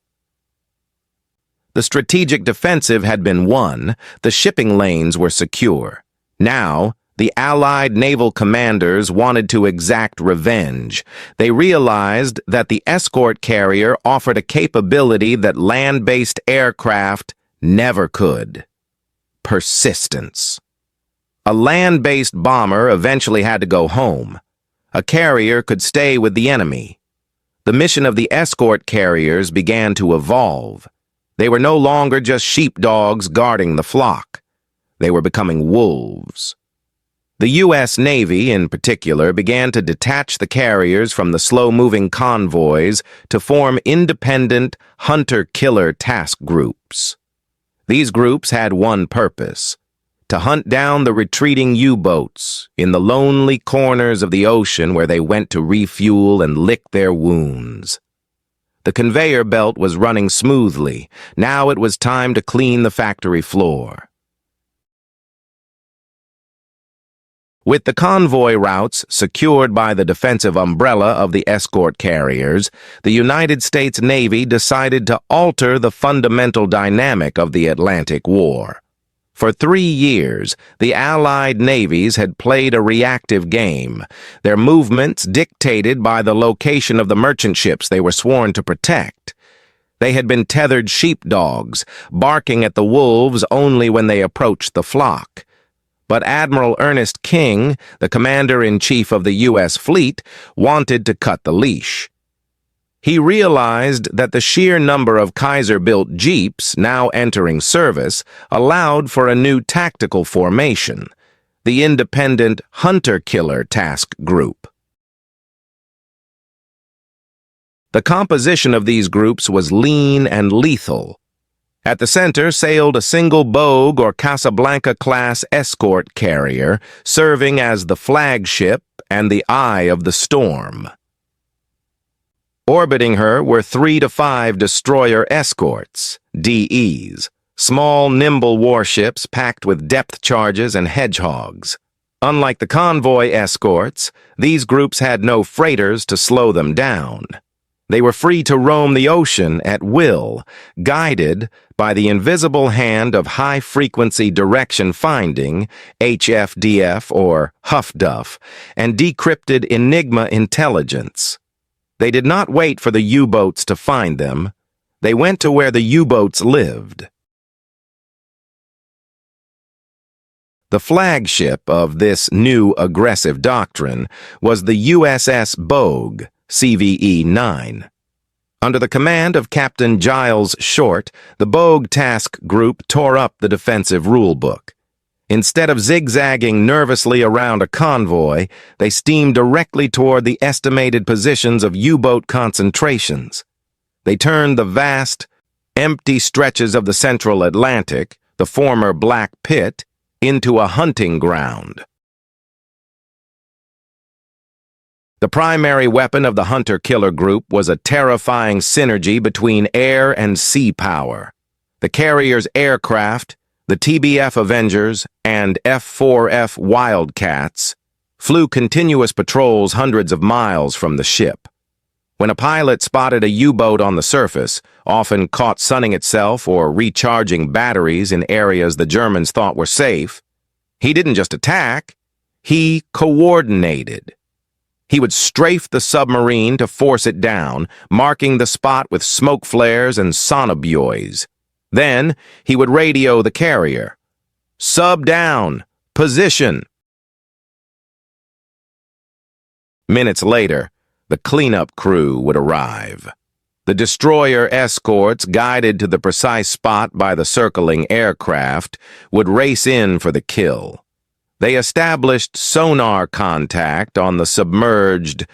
S1: The strategic defensive had been won, the shipping lanes were secure. Now, the Allied naval commanders wanted to exact revenge. They realized that the escort carrier offered a capability that land-based aircraft never could: persistence. A land-based bomber eventually had to go home. A carrier could stay with the enemy. The mission of the escort carriers began to evolve. They were no longer just sheepdogs guarding the flock. They were becoming wolves. The U.S. Navy, in particular, began to detach the carriers from the slow-moving convoys to form independent hunter-killer task groups. These groups had one purpose: to hunt down the retreating U-boats in the lonely corners of the ocean where they went to refuel and lick their wounds. The conveyor belt was running smoothly. Now it was time to clean the factory floor. With the convoy routes secured by the defensive umbrella of the escort carriers, the United States Navy decided to alter the fundamental dynamic of the Atlantic War. For 3 years, the Allied navies had played a reactive game, their movements dictated by the location of the merchant ships they were sworn to protect. They had been tethered sheepdogs, barking at the wolves only when they approached the flock. But Admiral Ernest King, the commander-in-chief of the U.S. fleet, wanted to cut the leash. He realized that the sheer number of Kaiser-built jeeps now entering service allowed for a new tactical formation, the Independent Hunter-Killer Task Group. The composition of these groups was lean and lethal. At the center sailed a single Bogue or Casablanca-class escort carrier, serving as the flagship and the eye of the storm. Orbiting her were 3 to 5 destroyer escorts, DEs, small, nimble warships packed with depth charges and hedgehogs. Unlike the convoy escorts, these groups had no freighters to slow them down. They were free to roam the ocean at will, guided by the invisible hand of high-frequency direction finding, HFDF or HuffDuff, and decrypted Enigma intelligence. They did not wait for the U-boats to find them. They went to where the U-boats lived. The flagship of this new aggressive doctrine was the USS Bogue, CVE-9. Under the command of Captain Giles Short, the Bogue Task Group tore up the defensive rulebook. Instead of zigzagging nervously around a convoy, they steamed directly toward the estimated positions of U-boat concentrations. They turned the vast, empty stretches of the central Atlantic, the former Black Pit, into a hunting ground. The primary weapon of the hunter-killer group was a terrifying synergy between air and sea power. The carrier's aircraft, the TBF Avengers, and F-4F Wildcats flew continuous patrols hundreds of miles from the ship. When a pilot spotted a U-boat on the surface, often caught sunning itself or recharging batteries in areas the Germans thought were safe, he didn't just attack, he coordinated. He would strafe the submarine to force it down, marking the spot with smoke flares and sonobuoys. Then, he would radio the carrier. "Sub down! Position!" Minutes later, the cleanup crew would arrive. The destroyer escorts, guided to the precise spot by the circling aircraft, would race in for the kill. They established sonar contact on the submerged,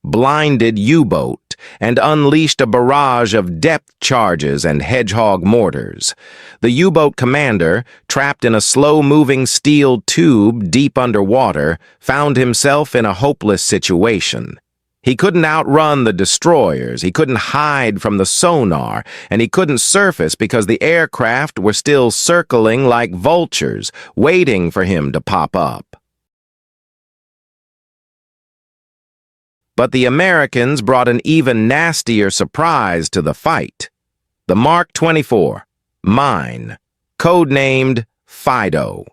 S1: blinded U-boat and unleashed a barrage of depth charges and hedgehog mortars. The U-boat commander, trapped in a slow-moving steel tube deep underwater, found himself in a hopeless situation. He couldn't outrun the destroyers, he couldn't hide from the sonar, and he couldn't surface because the aircraft were still circling like vultures, waiting for him to pop up. But the Americans brought an even nastier surprise to the fight. The Mark 24, mine, codenamed Fido.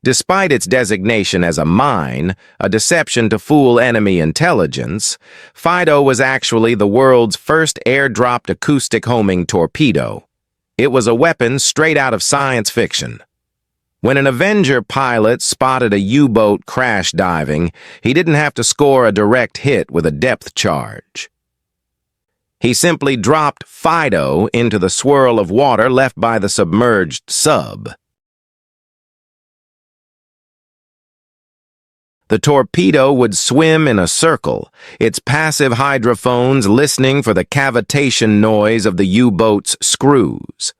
S1: Despite its designation as a mine, a deception to fool enemy intelligence, Fido was actually the world's first airdropped acoustic homing torpedo. It was a weapon straight out of science fiction. When an Avenger pilot spotted a U-boat crash diving, he didn't have to score a direct hit with a depth charge. He simply dropped Fido into the swirl of water left by the submerged sub. The torpedo would swim in a circle, its passive hydrophones listening for the cavitation noise of the U-boat's screws.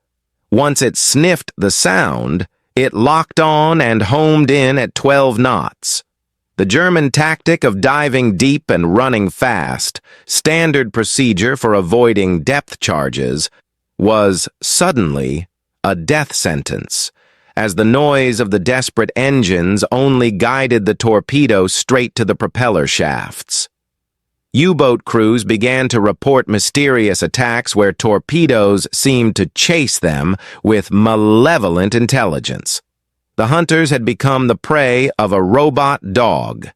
S1: Once it sniffed the sound, it locked on and homed in at 12 knots. The German tactic of diving deep and running fast, standard procedure for avoiding depth charges, was suddenly a death sentence, as the noise of the desperate engines only guided the torpedo straight to the propeller shafts. U-boat crews began to report mysterious attacks where torpedoes seemed to chase them with malevolent intelligence. The hunters had become the prey of a robot dog.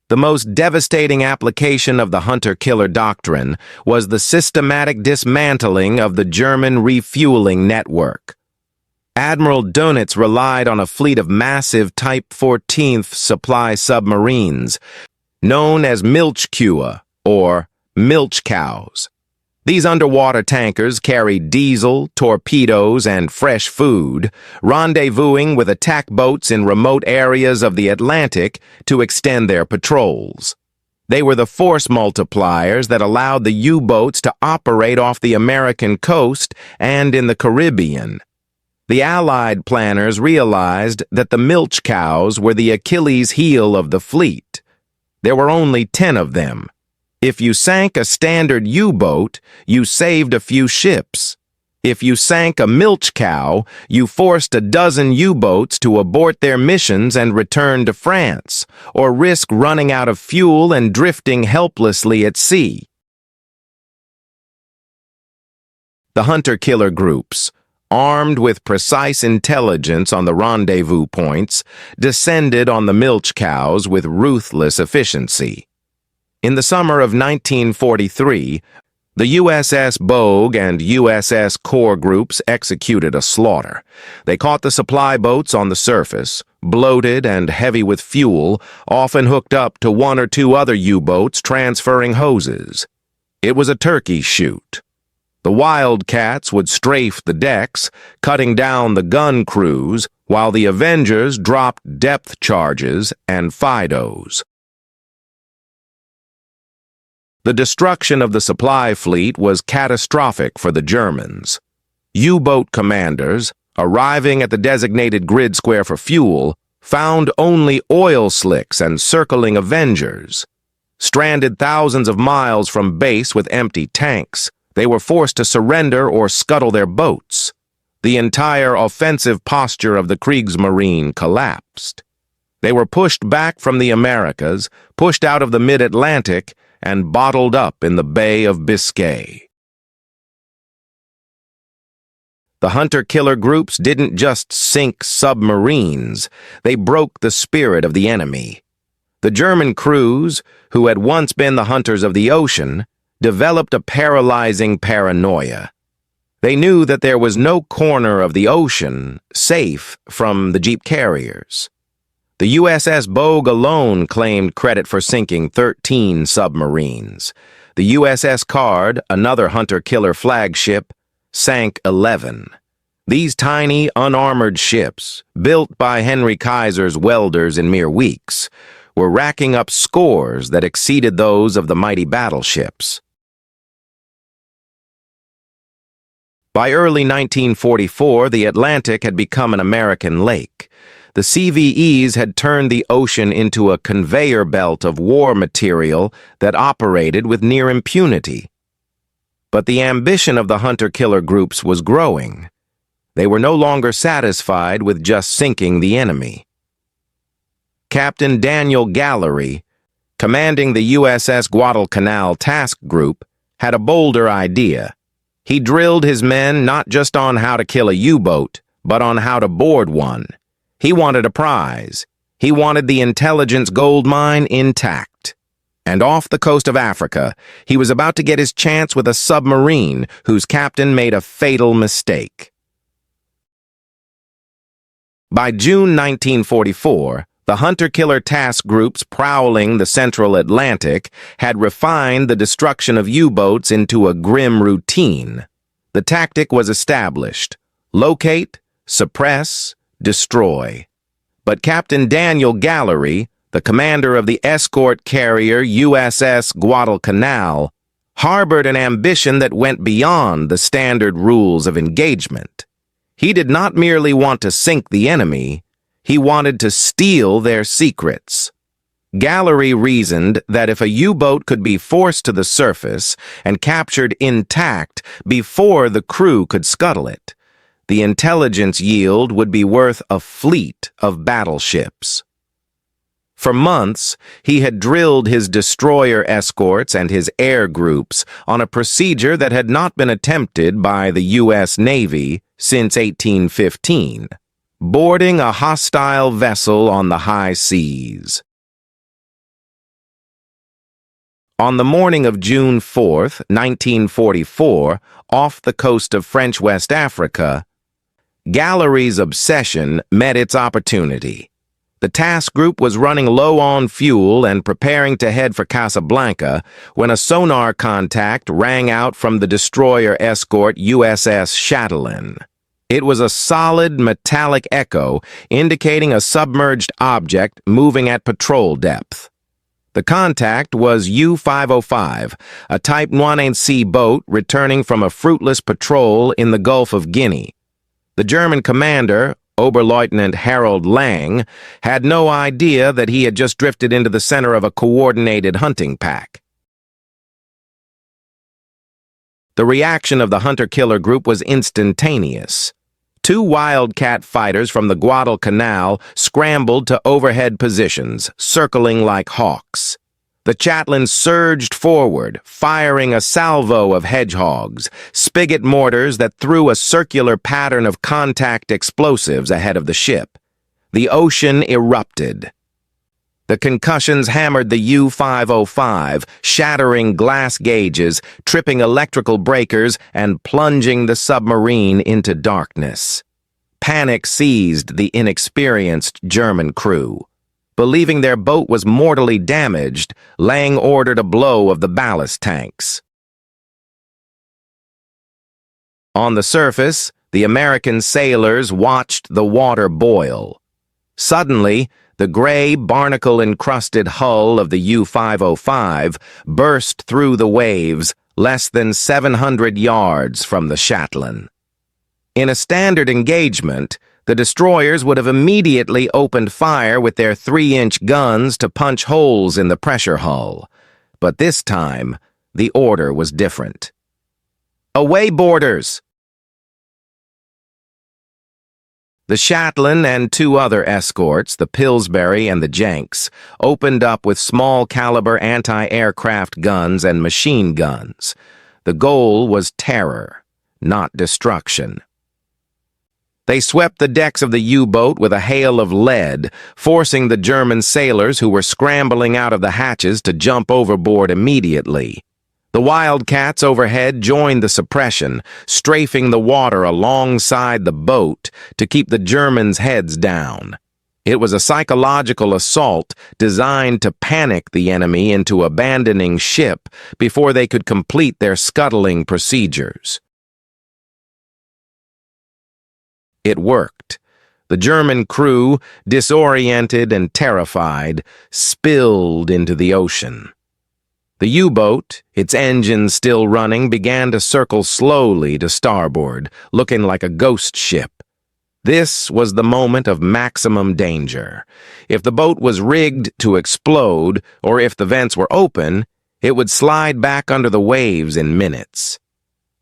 S1: The most devastating application of the hunter-killer doctrine was the systematic dismantling of the German refueling network. Admiral Dönitz relied on a fleet of massive Type 14th supply submarines, known as Milchkühe, or milch cows. These underwater tankers carried diesel, torpedoes, and fresh food, rendezvousing with attack boats in remote areas of the Atlantic to extend their patrols. They were the force multipliers that allowed the U-boats to operate off the American coast and in the Caribbean. The Allied planners realized that the milch cows were the Achilles heel of the fleet. There were only 10 of them. If you sank a standard U-boat, you saved a few ships. If you sank a milch cow, you forced a dozen U-boats to abort their missions and return to France, or risk running out of fuel and drifting helplessly at sea. The hunter-killer groups, armed with precise intelligence on the rendezvous points, descended on the milch cows with ruthless efficiency. In the summer of 1943, the USS Bogue and USS Core groups executed a slaughter. They caught the supply boats on the surface, bloated and heavy with fuel, often hooked up to one or two other U-boats transferring hoses. It was a turkey shoot. The Wildcats would strafe the decks, cutting down the gun crews, while the Avengers dropped depth charges and FIDOs. The destruction of the supply fleet was catastrophic for the Germans. U-boat commanders, arriving at the designated grid square for fuel, found only oil slicks and circling Avengers. Stranded thousands of miles from base with empty tanks, they were forced to surrender or scuttle their boats. The entire offensive posture of the Kriegsmarine collapsed. They were pushed back from the Americas, pushed out of the mid-Atlantic, and bottled up in the Bay of Biscay. The hunter-killer groups didn't just sink submarines, they broke the spirit of the enemy. The German crews, who had once been the hunters of the ocean, developed a paralyzing paranoia. They knew that there was no corner of the ocean safe from the jeep carriers. The USS Bogue alone claimed credit for sinking 13 submarines. The USS Card, another hunter-killer flagship, sank 11. These tiny, unarmored ships, built by Henry Kaiser's welders in mere weeks, were racking up scores that exceeded those of the mighty battleships. By early 1944, the Atlantic had become an American lake. The CVEs had turned the ocean into a conveyor belt of war material that operated with near impunity. But the ambition of the hunter-killer groups was growing. They were no longer satisfied with just sinking the enemy. Captain Daniel Gallery, commanding the USS Guadalcanal Task Group, had a bolder idea. He drilled his men not just on how to kill a U-boat, but on how to board one. He wanted a prize. He wanted the intelligence gold mine intact. And off the coast of Africa, he was about to get his chance with a submarine whose captain made a fatal mistake. By June 1944, the hunter-killer task groups prowling the central Atlantic had refined the destruction of U-boats into a grim routine. The tactic was established: locate, suppress, destroy. But Captain Daniel Gallery, the commander of the escort-carrier USS Guadalcanal, harbored an ambition that went beyond the standard rules of engagement. He did not merely want to sink the enemy, he wanted to steal their secrets. Gallery reasoned that if a U-boat could be forced to the surface and captured intact before the crew could scuttle it, the intelligence yield would be worth a fleet of battleships. For months, he had drilled his destroyer escorts and his air groups on a procedure that had not been attempted by the U.S. Navy since 1815, boarding a hostile vessel on the high seas. On the morning of June 4, 1944, off the coast of French West Africa, Gallery's obsession met its opportunity. The task group was running low on fuel and preparing to head for Casablanca when a sonar contact rang out from the destroyer escort USS Chatelaine. It was a solid metallic echo indicating a submerged object moving at patrol depth. The contact was U-505, a Type 1C boat returning from a fruitless patrol in the Gulf of Guinea. The German commander, Oberleutnant Harold Lang, had no idea that he had just drifted into the center of a coordinated hunting pack. The reaction of the hunter-killer group was instantaneous. Two Wildcat fighters from the Guadalcanal scrambled to overhead positions, circling like hawks. The Chatelaine surged forward, firing a salvo of hedgehogs, spigot mortars that threw a circular pattern of contact explosives ahead of the ship. The ocean erupted. The concussions hammered the U-505, shattering glass gauges, tripping electrical breakers, and plunging the submarine into darkness. Panic seized the inexperienced German crew. Believing their boat was mortally damaged, Lang ordered a blow of the ballast tanks. On the surface, the American sailors watched the water boil. Suddenly, the gray, barnacle-encrusted hull of the U-505 burst through the waves less than 700 yards from the Chatelaine. In a standard engagement, the destroyers would have immediately opened fire with their 3-inch guns to punch holes in the pressure hull. But this time, the order was different. Away boarders! The Chatelaine and two other escorts, the Pillsbury and the Jenks, opened up with small-caliber anti-aircraft guns and machine guns. The goal was terror, not destruction. They swept the decks of the U-boat with a hail of lead, forcing the German sailors who were scrambling out of the hatches to jump overboard immediately. The Wildcats overhead joined the suppression, strafing the water alongside the boat to keep the Germans' heads down. It was a psychological assault designed to panic the enemy into abandoning ship before they could complete their scuttling procedures. It worked. The German crew, disoriented and terrified, spilled into the ocean. The U-boat, its engines still running, began to circle slowly to starboard, looking like a ghost ship. This was the moment of maximum danger. If the boat was rigged to explode, or if the vents were open, it would slide back under the waves in minutes.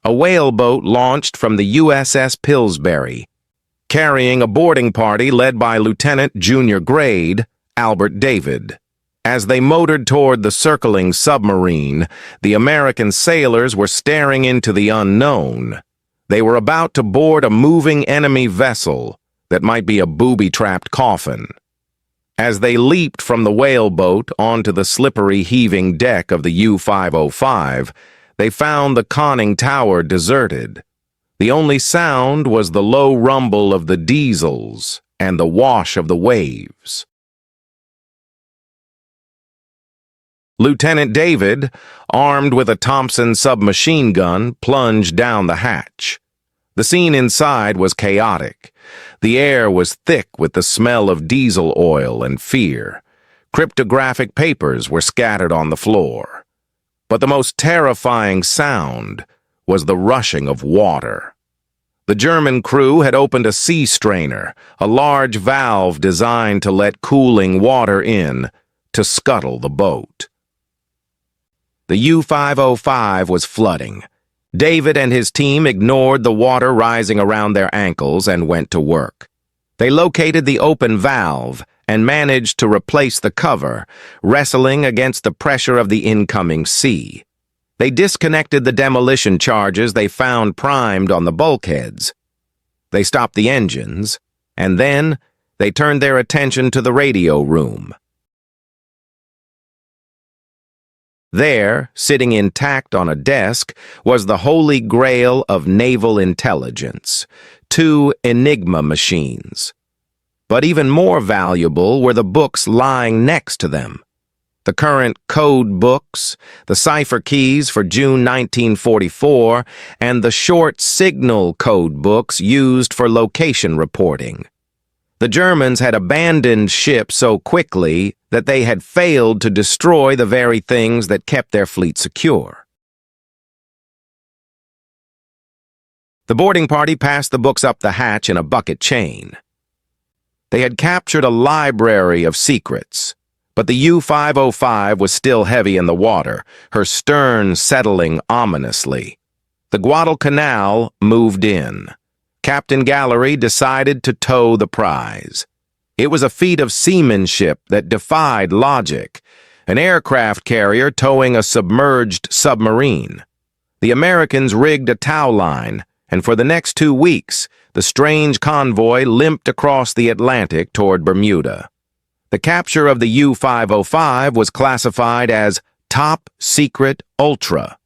S1: A whaleboat launched from the USS Pillsbury, carrying a boarding party led by Lieutenant Junior Grade Albert David. As they motored toward the circling submarine, the American sailors were staring into the unknown. They were about to board a moving enemy vessel that might be a booby-trapped coffin. As they leaped from the whaleboat onto the slippery, heaving deck of the U-505, they found the conning tower deserted. The only sound was the low rumble of the diesels and the wash of the waves. Lieutenant David, armed with a Thompson submachine gun, plunged down the hatch. The scene inside was chaotic. The air was thick with the smell of diesel oil and fear. Cryptographic papers were scattered on the floor. But the most terrifying sound was the rushing of water. The German crew had opened a sea strainer, a large valve designed to let cooling water in to scuttle the boat. The U-505 was flooding. David and his team ignored the water rising around their ankles and went to work. They located the open valve and managed to replace the cover, wrestling against the pressure of the incoming sea. They disconnected the demolition charges they found primed on the bulkheads. They stopped the engines, and then they turned their attention to the radio room. There, sitting intact on a desk, was the holy grail of naval intelligence, 2 Enigma machines. But even more valuable were the books lying next to them. The current code books, the cipher keys for June 1944, and the short signal code books used for location reporting. The Germans had abandoned ship so quickly that they had failed to destroy the very things that kept their fleet secure. The boarding party passed the books up the hatch in a bucket chain. They had captured a library of secrets, but the U-505 was still heavy in the water, her stern settling ominously. The Guadalcanal moved in. Captain Gallery decided to tow the prize. It was a feat of seamanship that defied logic, an aircraft carrier towing a submerged submarine. The Americans rigged a tow line, and for the next 2 weeks, the strange convoy limped across the Atlantic toward Bermuda. The capture of the U-505 was classified as Top Secret Ultra.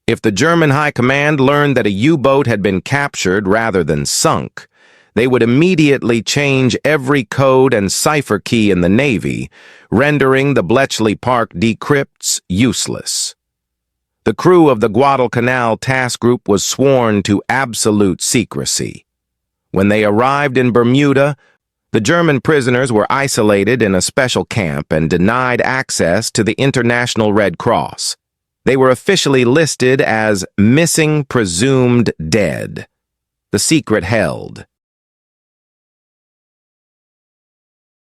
S1: If the German High Command learned that a U-boat had been captured rather than sunk, they would immediately change every code and cipher key in the Navy, rendering the Bletchley Park decrypts useless. The crew of the Guadalcanal task group was sworn to absolute secrecy. When they arrived in Bermuda, the German prisoners were isolated in a special camp and denied access to the International Red Cross. They were officially listed as missing presumed dead. The secret held.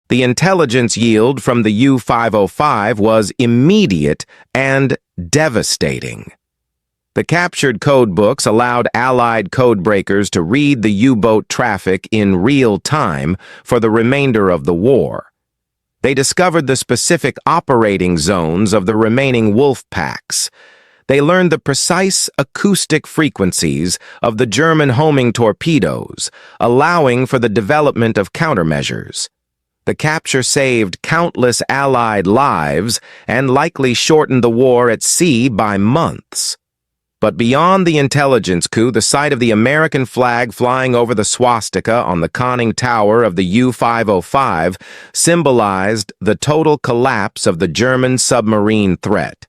S1: The intelligence yield from the U-505 was immediate and devastating. The captured code books allowed Allied codebreakers to read the U-boat traffic in real time for the remainder of the war. They discovered the specific operating zones of the remaining wolfpacks. They learned the precise acoustic frequencies of the German homing torpedoes, allowing for the development of countermeasures. The capture saved countless Allied lives and likely shortened the war at sea by months. But beyond the intelligence coup, the sight of the American flag flying over the swastika on the conning tower of the U-505 symbolized the total collapse of the German submarine threat.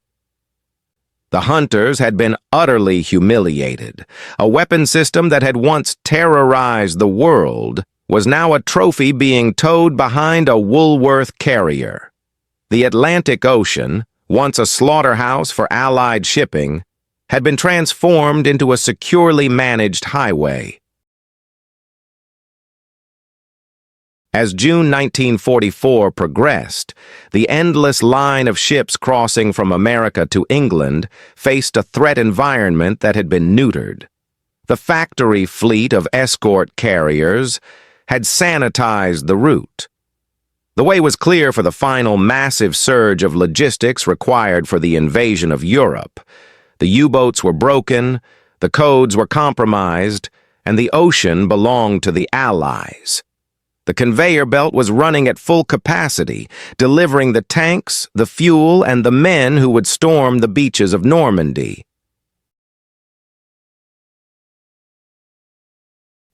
S1: The hunters had been utterly humiliated. A weapon system that had once terrorized the world was now a trophy being towed behind a Woolworth carrier. The Atlantic Ocean, once a slaughterhouse for Allied shipping, had been transformed into a securely managed highway. As June 1944 progressed, the endless line of ships crossing from America to England faced a threat environment that had been neutered. The factory fleet of escort carriers had sanitized the route. The way was clear for the final massive surge of logistics required for the invasion of Europe. The U-boats were broken, the codes were compromised, and the ocean belonged to the Allies. The conveyor belt was running at full capacity, delivering the tanks, the fuel, and the men who would storm the beaches of Normandy.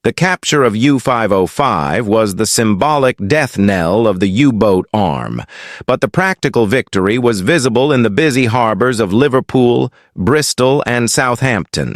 S1: The capture of U-505 was the symbolic death knell of the U-boat arm, but the practical victory was visible in the busy harbors of Liverpool, Bristol, and Southampton.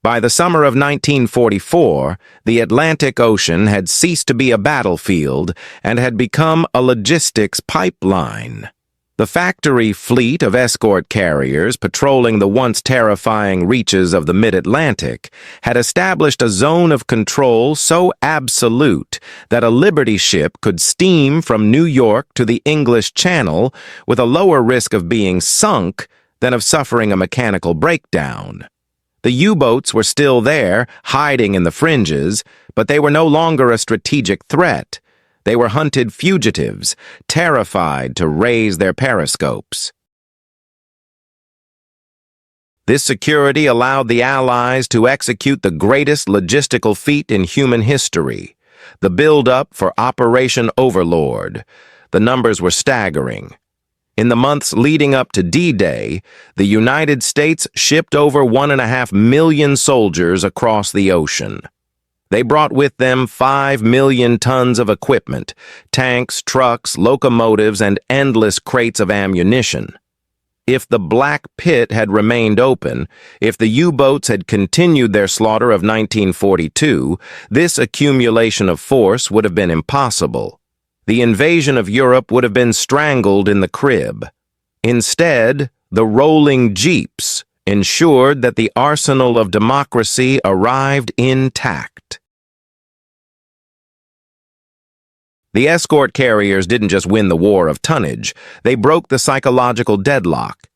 S1: By the summer of 1944, the Atlantic Ocean had ceased to be a battlefield and had become a logistics pipeline. The factory fleet of escort carriers patrolling the once terrifying reaches of the mid-Atlantic had established a zone of control so absolute that a Liberty ship could steam from New York to the English Channel with a lower risk of being sunk than of suffering a mechanical breakdown. The U-boats were still there, hiding in the fringes, but they were no longer a strategic threat. They were hunted fugitives, terrified to raise their periscopes. This security allowed the Allies to execute the greatest logistical feat in human history, the build-up for Operation Overlord. The numbers were staggering. In the months leading up to D-Day, the United States shipped over 1.5 million soldiers across the ocean. They brought with them 5 million tons of equipment, tanks, trucks, locomotives, and endless crates of ammunition. If the Black Pit had remained open, if the U-boats had continued their slaughter of 1942, this accumulation of force would have been impossible. The invasion of Europe would have been strangled in the crib. Instead, the rolling jeeps ensured that the arsenal of democracy arrived intact. The escort carriers didn't just win the war of tonnage, they broke the psychological deadlock.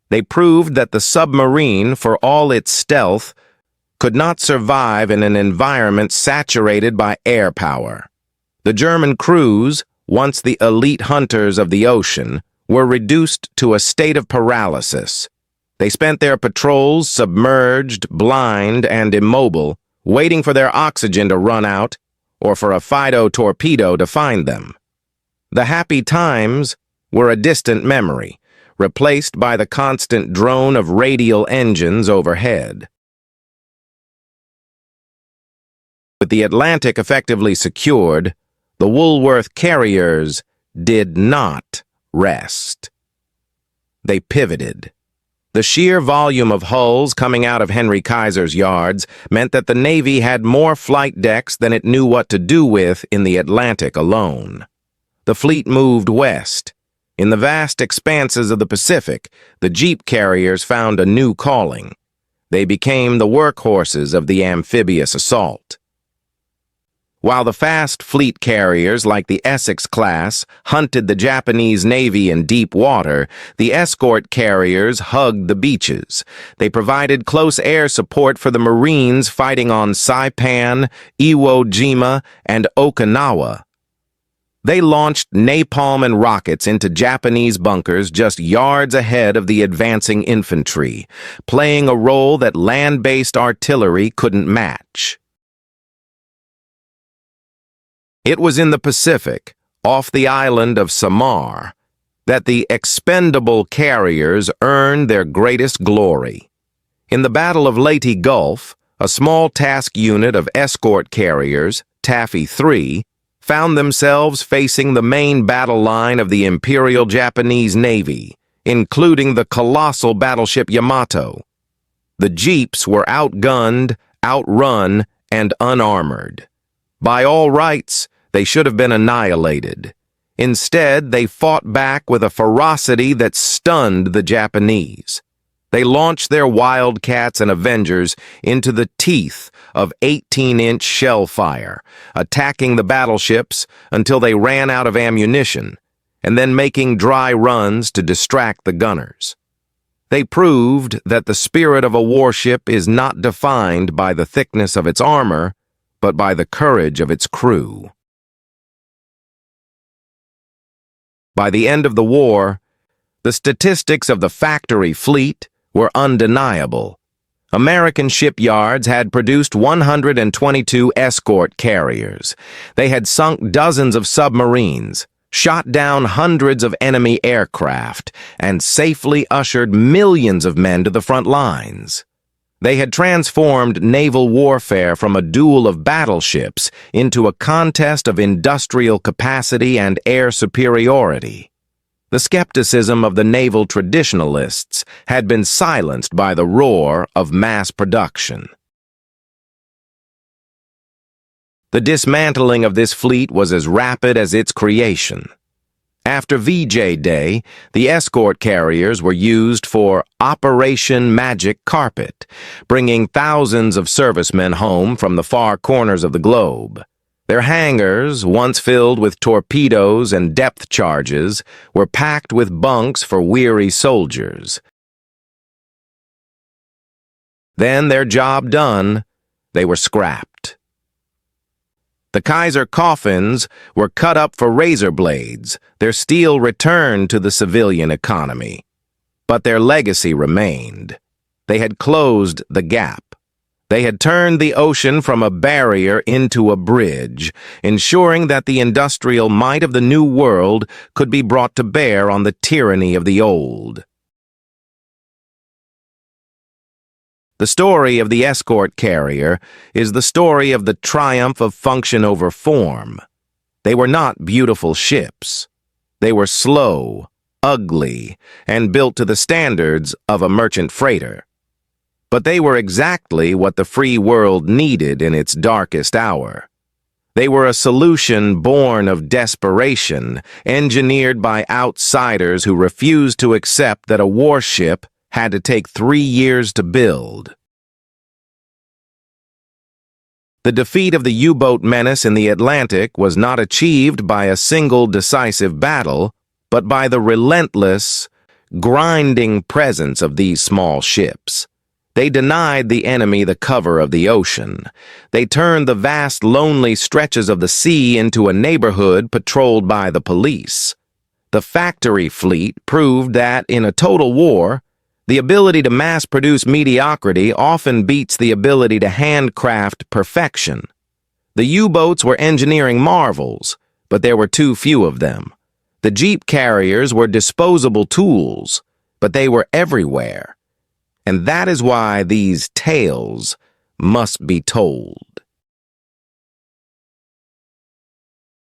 S1: They proved that the submarine, for all its stealth, could not survive in an environment saturated by air power. The German crews, once the elite hunters of the ocean, were reduced to a state of paralysis. They spent their patrols submerged, blind, and immobile, waiting for their oxygen to run out or for a Fido torpedo to find them. The happy times were a distant memory, replaced by the constant drone of radial engines overhead. With the Atlantic effectively secured, the Woolworth carriers did not rest. They pivoted. The sheer volume of hulls coming out of Henry Kaiser's yards meant that the Navy had more flight decks than it knew what to do with in the Atlantic alone. The fleet moved west. In the vast expanses of the Pacific, the jeep carriers found a new calling. They became the workhorses of the amphibious assault. While the fast fleet carriers like the Essex-class hunted the Japanese Navy in deep water, the escort carriers hugged the beaches. They provided close air support for the Marines fighting on Saipan, Iwo Jima, and Okinawa. They launched napalm and rockets into Japanese bunkers just yards ahead of the advancing infantry, playing a role that land-based artillery couldn't match. It was in the Pacific, off the island of Samar, that the expendable carriers earned their greatest glory. In the Battle of Leyte Gulf, a small task unit of escort carriers, Taffy 3, found themselves facing the main battle line of the Imperial Japanese Navy, including the colossal battleship Yamato. The jeeps were outgunned, outrun, and unarmored. By all rights, they should have been annihilated. Instead, they fought back with a ferocity that stunned the Japanese. They launched their Wildcats and Avengers into the teeth of 18-inch shell fire, attacking the battleships until they ran out of ammunition, and then making dry runs to distract the gunners. They proved that the spirit of a warship is not defined by the thickness of its armor, but by the courage of its crew. By the end of the war, the statistics of the factory fleet were undeniable. American shipyards had produced 122 escort carriers. They had sunk dozens of submarines, shot down hundreds of enemy aircraft, and safely ushered millions of men to the front lines. They had transformed naval warfare from a duel of battleships into a contest of industrial capacity and air superiority. The skepticism of the naval traditionalists had been silenced by the roar of mass production. The dismantling of this fleet was as rapid as its creation. After VJ Day, the escort carriers were used for Operation Magic Carpet, bringing thousands of servicemen home from the far corners of the globe. Their hangars, once filled with torpedoes and depth charges, were packed with bunks for weary soldiers. Then, their job done, they were scrapped. The Kaiser coffins were cut up for razor blades, their steel returned to the civilian economy. But their legacy remained. They had closed the gap. They had turned the ocean from a barrier into a bridge, ensuring that the industrial might of the new world could be brought to bear on the tyranny of the old. The story of the escort carrier is the story of the triumph of function over form. They were not beautiful ships. They were slow, ugly, and built to the standards of a merchant freighter. But they were exactly what the free world needed in its darkest hour. They were a solution born of desperation, engineered by outsiders who refused to accept that a warship had to take 3 years to build. The defeat of the U-boat menace in the Atlantic was not achieved by a single decisive battle, but by the relentless, grinding presence of these small ships. They denied the enemy the cover of the ocean. They turned the vast, lonely stretches of the sea into a neighborhood patrolled by the police. The factory fleet proved that, in a total war, the ability to mass-produce mediocrity often beats the ability to handcraft perfection. The U-boats were engineering marvels, but there were too few of them. The jeep carriers were disposable tools, but they were everywhere. And that is why these tales must be told.